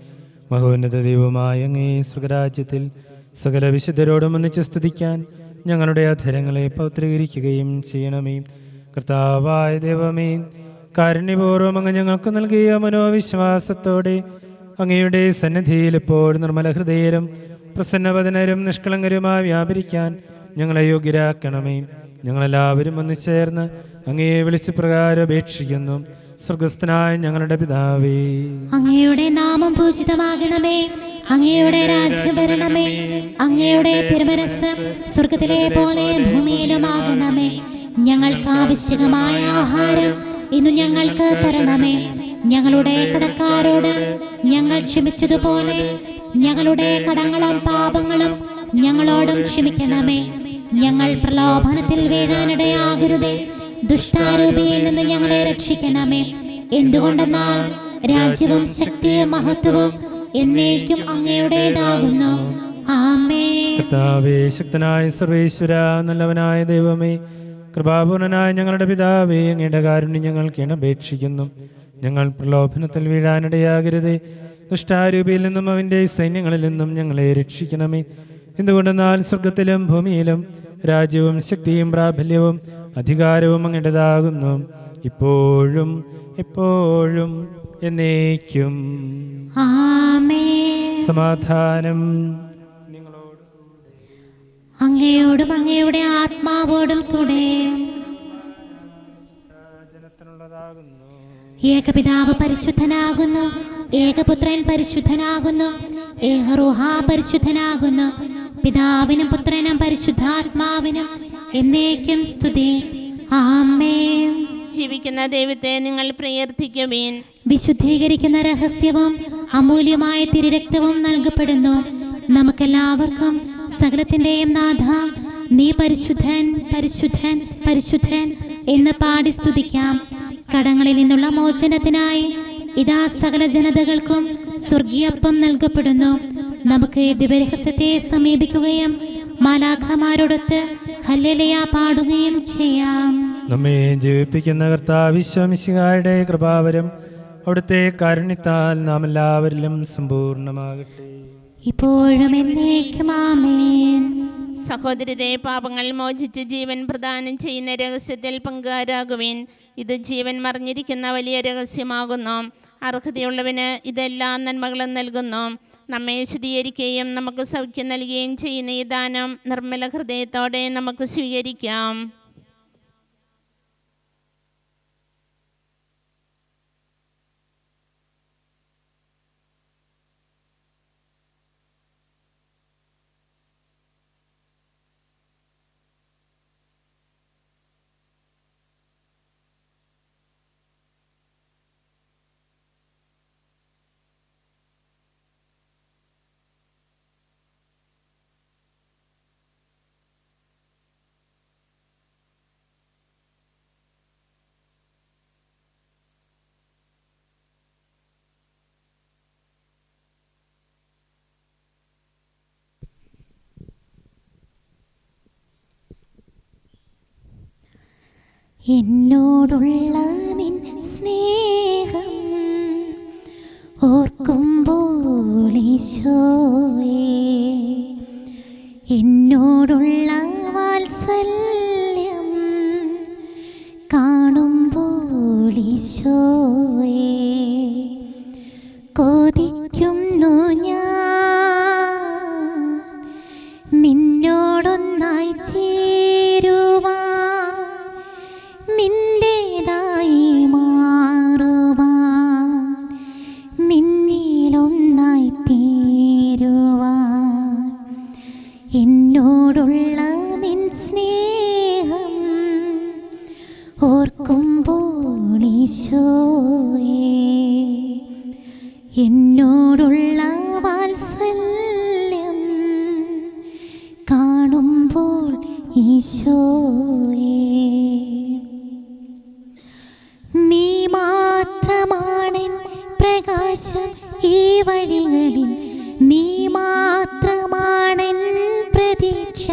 മഹോന്നത ദൈവമായ അങ്ങേ സ്വർഗരാജ്യത്തിൽ സകല വിശുദ്ധരോടും ഒന്നിച്ച് സ്തുതിക്കാൻ ഞങ്ങളുടെ അധരങ്ങളെ പൗത്രീകരിക്കുകയും ചെയ്യണമേ. കർത്താവായ ദൈവമേ, കാരുണ്യപൂർവ്വം അങ്ങ് ഞങ്ങൾക്ക് നൽകിയ മനോവിശ്വാസത്തോടെ അങ്ങയുടെ സന്നിധിയിൽ എപ്പോഴും നിർമ്മല ഹൃദയരും പ്രസന്നവദനരും നിഷ്കളങ്കരുമായി വ്യാപരിക്കാൻ ഞങ്ങളെ യോഗ്യരാക്കണമേ. ഞങ്ങളെല്ലാവരും ഒന്ന് ചേർന്ന് അങ്ങയെ വിളിച്ച് പ്രകാരം അപേക്ഷിക്കുന്നു. സ്വർഗസ്ഥനായ ഞങ്ങളുടെ പിതാവേ, അങ്ങയുടെ നാമം പൂജിതമാകണമേ. അങ്ങയുടെ രാജ്യം വരണമേ. അങ്ങയുടെ തിരുമനസ്സ് സ്വർഗത്തിലെ പോലെ ഭൂമിയിലുമാകണമേ. ഞങ്ങൾക്ക് ആവശ്യമായ ആഹാരം ഇന്നു ഞങ്ങൾക്ക് തരണമേ. ഞങ്ങളുടെ കടക്കാരോട് ഞങ്ങൾ ക്ഷമിച്ചതുപോലെ ഞങ്ങളുടെ കടങ്ങളും പാപങ്ങളും ഞങ്ങളോടും ക്ഷമിക്കണമേ. ഞങ്ങൾ പ്രലോഭനത്തിൽ വീഴാനിടയാകരുതേ, ദുഷ്ടാരൂപിയിൽ നിന്ന് ഞങ്ങളെ രക്ഷിക്കണമേ. എന്തുകൊണ്ടെന്നാൽ രാജ്യവും ശക്തിയും മഹത്വവും എന്നേക്കും അങ്ങയുടേതാകുന്നു. ആമേൻ. കർത്താവേ, ശക്തനായ സർവേശ്വര, നല്ലവനായ ദൈവമേ, കൃപാപൂർണനായ ഞങ്ങളുടെ പിതാവേ, അങ്ങയുടെ കാരുണ്യം ഞങ്ങൾക്ക് അപേക്ഷിക്കുന്നു. ഞങ്ങൾ പ്രലോഭനത്തിൽ വീഴാനിടയാകരുതേ, ദുഷ്ടാരൂപിയിൽ നിന്നും അവൻ്റെ സൈന്യങ്ങളിൽ നിന്നും ഞങ്ങളെ രക്ഷിക്കണമേ. എന്തുകൊണ്ടെന്നാൽ സ്വർഗത്തിലും ഭൂമിയിലും രാജ്യവും ശക്തിയും പ്രാബല്യവും അധികാരവും അങ്ങയുടേതാകുന്നു, ഇപ്പോഴും എപ്പോഴും എന്നേക്കും. ആമേൻ. സമാധാനം അങ്ങയോടും അങ്ങയുടെ ആത്മാവോടും കൂടെ. ഏകപിതാവ് പരിശുദ്ധനാകുന്നു, ഏകപുത്രൻ പരിശുദ്ധനാകുന്നു, ഏകറൂഹ പരിശുദ്ധനാകുന്നു. പിതാവിനും പുത്രനും പരിശുദ്ധാത്മാവിനും എന്നേക്കും സ്തുതി. ആമേൻ. ജീവിക്കുന്ന ദൈവത്തെ നിങ്ങൾ പ്രയർത്ഥിക്കുവിൻ. വിശുദ്ധീകരിക്കുന്ന രഹസ്യവും അമൂല്യമായ തിരുരക്തവും നൽകപ്പെടുന്നു. നമുക്കെല്ലാവർക്കും സകലത്തിന്റെയും നാഥ, നീ പരിശുദ്ധൻ പരിശുദ്ധൻ പരിശുദ്ധൻ എന്ന് പാടി സ്തുതിക്കാം. കടങ്ങളിൽ നിന്നുള്ള മോചനത്തിനായി ഇതാ സകല ജനതകൾക്കും സ്വർഗീയപ്പം നൽകപ്പെടുന്നു. നമുക്ക് ദിവ്യരഹസ്യത്തെ സമീപിക്കുകയും മാലാഖമാരോടൊത്ത് ഹല്ലേലൂയ പാടുകയും ചെയ്യാം. നമ്മെ ജീവിപ്പിക്കുന്ന കർത്താവ് ഈശോമിശിഹായുടെ കൃപാവരം അവിടുത്തെ കാരുണ്യത്താൽ നാം എല്ലാവരിലും സമ്പൂർണ്ണമാകട്ടെ, ഇപ്പോഴും എന്നേക്കും. ആമേൻ. സഹോദരരെ, പാപങ്ങൾ മോചിച്ച് ജീവൻ പ്രദാനം ചെയ്യുന്ന രഹസ്യത്തിൽ പങ്കുകാരാകുവിൻ. ഇത് ജീവൻ മറിഞ്ഞിരിക്കുന്ന വലിയ രഹസ്യമാകുന്നു. അർഹതയുള്ളവന് ഇതെല്ലാ നന്മകളും നൽകുന്നു. നമ്മെ ശുദ്ധീകരിക്കുകയും നമുക്ക് സൗഖ്യം നൽകുകയും ചെയ്യുന്ന ഈ ദാനം നിർമ്മല ഹൃദയത്തോടെ നമുക്ക് സ്വീകരിക്കാം. എന്നോടുള്ള നിൻ സ്നേഹം ഓർക്കുമ്പോൾ ഈശോയേ, എന്നോടുള്ള വാത്സല്യം കാണുമ്പോൾ ഈശോയേ, കൊതിക്കുന്നു ഞാൻ നിന്നോടൊന്നായി ചേരുവാൻ, നിന്റേതായി മാറുവാൻ, നിന്നിലൊന്നായി തീരുവാൻ. എന്നോടുള്ള നിൻ സ്നേഹം ഓർക്കുമ്പോൾ ഈശോയേ, എന്നോടുള്ള വാത്സല്യം കാണുമ്പോൾ ഈശോയേ. നീ മാത്രമാണെൻ പ്രകാശം ഈ വഴികളിൽ, നീ മാത്രമാണെൻ പ്രതീക്ഷ,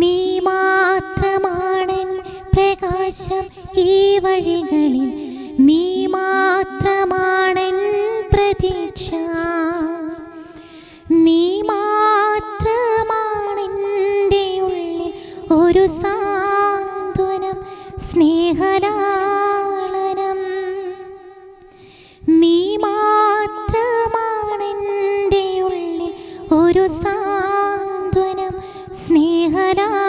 നീ മാത്രമാണെൻ പ്രകാശം ഈ വഴികളിൽ, നീ മാത്രമാണെൻ പ്രതീക്ഷ, നീ മാത്രമാണെൻ്റെ ഉള്ളിൽ ഒരു സാന്ത്വനം സ്നേഹലാളനം, നീ മാത്രമാണെൻ്റെ ഉള്ളിൽ ഒരു സാന്ത്വനം സ്നേഹലാളനം.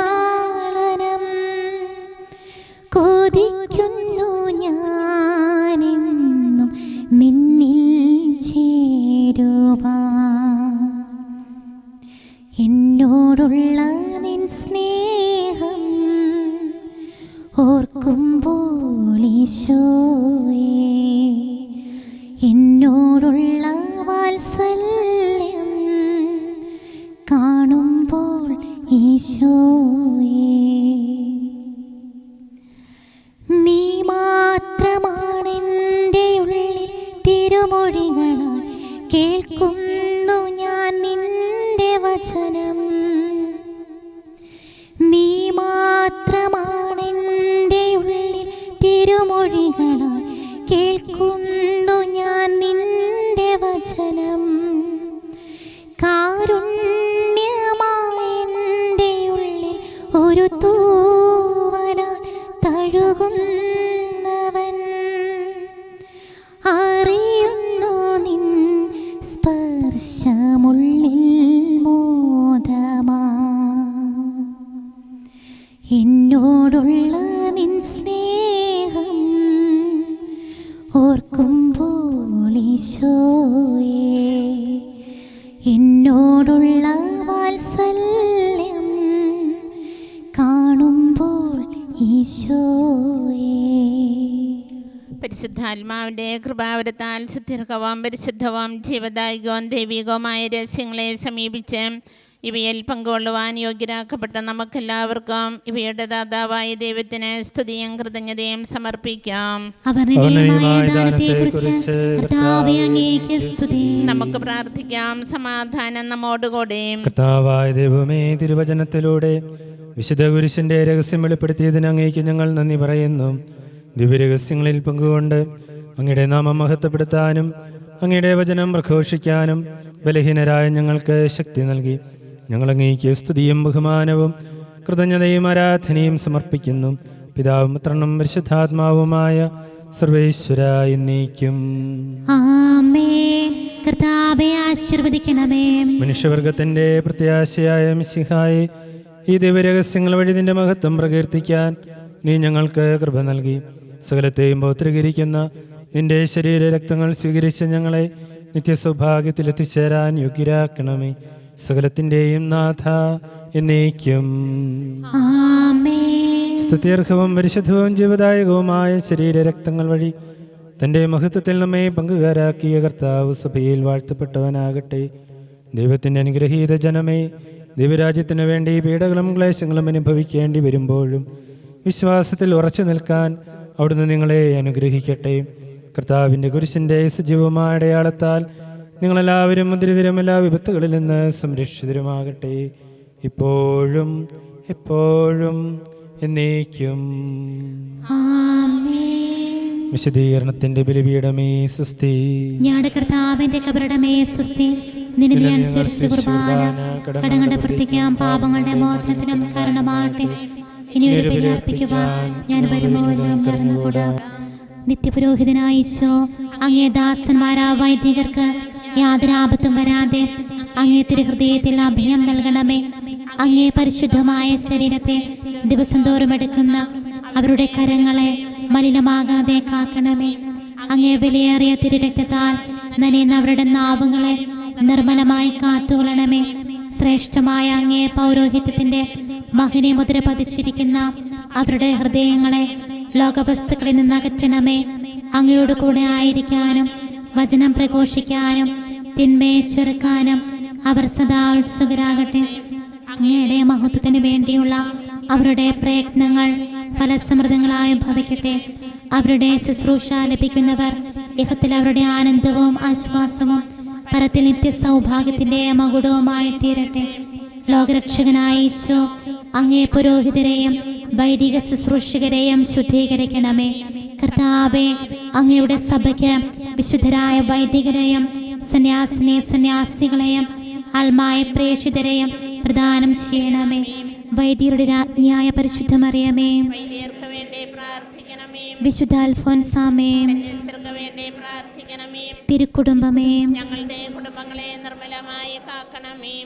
കൊതിക്കുന്നു ഞാനെന്നും നിന്നിൽ ചേരുവാൻ, എന്നോടുള്ള നിൻ സ്നേഹം ഓർക്കുമ്പോൾ ഈശോയേ. എന്നോടുള്ള വാത്സല്യം കാണുമ്പോൾ ഈശോയേ, നീ മാത്രമാണെൻ്റെ ഉള്ളിൽ തിരുമൊഴികളാൽ കേൾക്കുന്നു ഞാൻ നിന്റെ വചനം. നീ മാത്രമാണെൻ്റെ ഉള്ളിൽ തിരുമൊഴികളാൽ കേൾക്കുന്നു ഞാൻ നിന്റെ വചനം. കാരുണ്യമായെൻ്റെ ഉള്ളിൽ ഒരു തൂവലാൽ തഴുകുന്നവൻ, അറിയുന്നു നിൻ സ്പർശമുള്ളിൽ മോദമാ. എന്നോടുള്ള നിൻ സ്നേഹം ഓർക്കുമ്പോൾ ഈശോയേ, എന്നോടുള്ള വാത്സല്യം കാണുമ്പോൾ ഈശോയേ. പരിശുദ്ധാത്മാവിൻ്റെ കൃപാവരത്താൽ സുദീർഘവും പരിശുദ്ധവും ജീവദായകവും ദൈവികവുമായ രഹസ്യങ്ങളെ സമീപിച്ച് ഇവയിൽ പങ്കുകൊള്ളുവാൻ യോഗ്യരാക്കപ്പെട്ട നമുക്കെല്ലാവർക്കും ഇവയുടെ ദാതാവായ ദൈവത്തിന് സ്തുതിയും കൃതജ്ഞതയും സമർപ്പിക്കാം. നമുക്ക് പ്രാർത്ഥിക്കാം. സമാധാനം നമ്മോടുകൂടെ. കർത്താവായ ദൈവമേ, തിരുവചനത്തിലൂടെ വിശുദ്ധ കുരിശിന്റെ രഹസ്യം വെളിപ്പെടുത്തിയതിന് അങ്ങേക്ക് ഞങ്ങൾ നന്ദി പറയുന്നു. ദിവ്യരഹസ്യങ്ങളിൽ പങ്കുകൊണ്ട് അങ്ങയുടെ നാമം മഹത്വപ്പെടുത്താനും അങ്ങയുടെ വചനം പ്രഘോഷിക്കാനും ബലഹീനരായ ഞങ്ങൾക്ക് ശക്തി നൽകി. ഞങ്ങൾ അങ്ങേക്ക് സ്തുതിയും ബഹുമാനവും കൃതജ്ഞതയും ആരാധനയും സമർപ്പിക്കുന്നു. പിതാവും പുത്രനും പരിശുദ്ധാത്മാവുമായ സർവേശ്വര എന്നേക്കും ആമേൻ. കർത്താവേ ആശീർവദിക്കണമേ. മനുഷ്യവർഗത്തിന്റെ പ്രത്യാശയായ മിശിഹായെ, ഈ ദിവ്യരഹസ്യങ്ങൾ വഴി നിന്റെ മഹത്വം പ്രകീർത്തിക്കാൻ നീ ഞങ്ങൾക്ക് കൃപ നൽകി. സകലത്തെയും പൗത്രീകരിക്കുന്ന നിന്റെ ശരീര രക്തങ്ങൾ സ്വീകരിച്ച് ഞങ്ങളെ നിത്യസൗഭാഗ്യത്തിൽ എത്തിച്ചേരാൻ യോഗ്യരാക്കണമേ. സകലത്തിന്റെയും നാഥ എന്നേക്കും ആമേൻ. സ്തുത്യർഹവും പരിശുദ്ധവും ജീവദായകവുമായ ശരീര രക്തങ്ങൾ വഴി തന്റെ മഹത്വത്തിൽ നമ്മെ പങ്കുകാരാക്കിയ കർത്താവ് സഭയിൽ വാഴ്ത്തപ്പെട്ടവനാകട്ടെ. ദൈവത്തിന്റെ അനുഗ്രഹീത ജനമേ, ദൈവരാജ്യത്തിനു വേണ്ടി പീഡകളും ക്ലേശങ്ങളും അനുഭവിക്കേണ്ടി വരുമ്പോഴും വിശ്വാസത്തിൽ ഉറച്ചു നിൽക്കാൻ അവിടുന്ന് നിങ്ങളെ അനുഗ്രഹിക്കട്ടെ. കർത്താവിൻ്റെ കുരിശിൻ്റെ സജീവമായ അടയാളത്താൽ നിങ്ങളെല്ലാവരും മുദ്രിതരും എല്ലാ വിപത്തുകളിൽ നിന്ന് സംരക്ഷിതരുമാകട്ടെ, ഇപ്പോഴും എപ്പോഴും എന്നേക്കും. വിശദീകരണത്തിന്റെ ബലിപീഠമേ സുസ്തി. ഞങ്ങളുടെ കർത്താവിന്റെ കബറിടമേ സുസ്തി. നിന്നെ അനുസരിച്ച് കുർബാന കടങ്ങളുടെ പ്രവർത്തിക്കാം പാപങ്ങളുടെ മോചനത്തിനും കാരണമാകട്ടെ. ഇനി ഒരു ബലി അർപ്പിക്കുവാൻ ഞാൻ വരുമോ എന്ന് അറിഞ്ഞുകൂടാ. നിത്യപുരോഹിതനായ ഈശോ, അങ്ങേ ദാസന്മാരാ വൈദികർക്ക് യാതൊരു ആപത്തും വരാതെ അങ്ങേ തിരുഹൃദയത്തിൽ അഭയം നൽകണമേ. അങ്ങേ പരിശുദ്ധമായ ശരീരത്തെ ദിവസം തോറും എടുക്കുന്ന അവരുടെ കരങ്ങളെ മലിനമാകാതെ കാക്കണമേ. അങ്ങേ വിലയേറിയ തിരുരക്തത്താൽ നനയുന്ന അവരുടെ നാവുകളെ നിർമ്മലമായി കാത്തുകൊള്ളണമേ. ശ്രേഷ്ഠമായ അങ്ങേ പൗരോഹിത്യത്തിന്റെ മഹിനെ മുദ്ര പതിച്ചിരിക്കുന്ന അവരുടെ ഹൃദയങ്ങളെ ലോകവസ്തുക്കളിൽ നിന്ന് അകറ്റണമേ. അങ്ങയോട് കൂടെ ആയിരിക്കാനും വചനം പ്രഘോഷിക്കാനും തിന്മയെ ചെറുക്കാനും അവർ സദാ ഉത്സുകരാകട്ടെ. അങ്ങയുടെ മഹത്വത്തിന് വേണ്ടിയുള്ള അവരുടെ പ്രയത്നങ്ങൾ ഫലസമൃദ്ധങ്ങളായി ഭവിക്കട്ടെ. അവരുടെ ശുശ്രൂഷ ലഭിക്കുന്നവർ ഇഹത്തിൽ അവരുടെ ആനന്ദവും ആശ്വാസവും പരത്തിൽ നിത്യ സൗഭാഗ്യത്തിന്റെ മകുടവുമായി തീരട്ടെ. ലോകരക്ഷകനായ ഈശോ, അങ്ങേ പുരോഹിതരെയും വൈദിക ശുശ്രൂഷകരെയും ശുദ്ധീകരിക്കണമേ. കർത്താവേ, അങ്ങയുടെ സഭയ്ക്ക് വിശുദ്ധരായ വൈദികരെയും സന്യാസികളെയും ആത്മായ പ്രേക്ഷിതരെയും പ്രദാനം ചെയ്യണമേ. വൈദികരുടെ രാജ്ഞിയായ പരിശുദ്ധ മറിയമേ, വിശുദ്ധ അൽഫോൻസാമേ, തിരുക്കുടുംബമേ, ഞങ്ങളുടെ കുടുംബങ്ങളെ നിർമ്മലമായി കാക്കണമേ.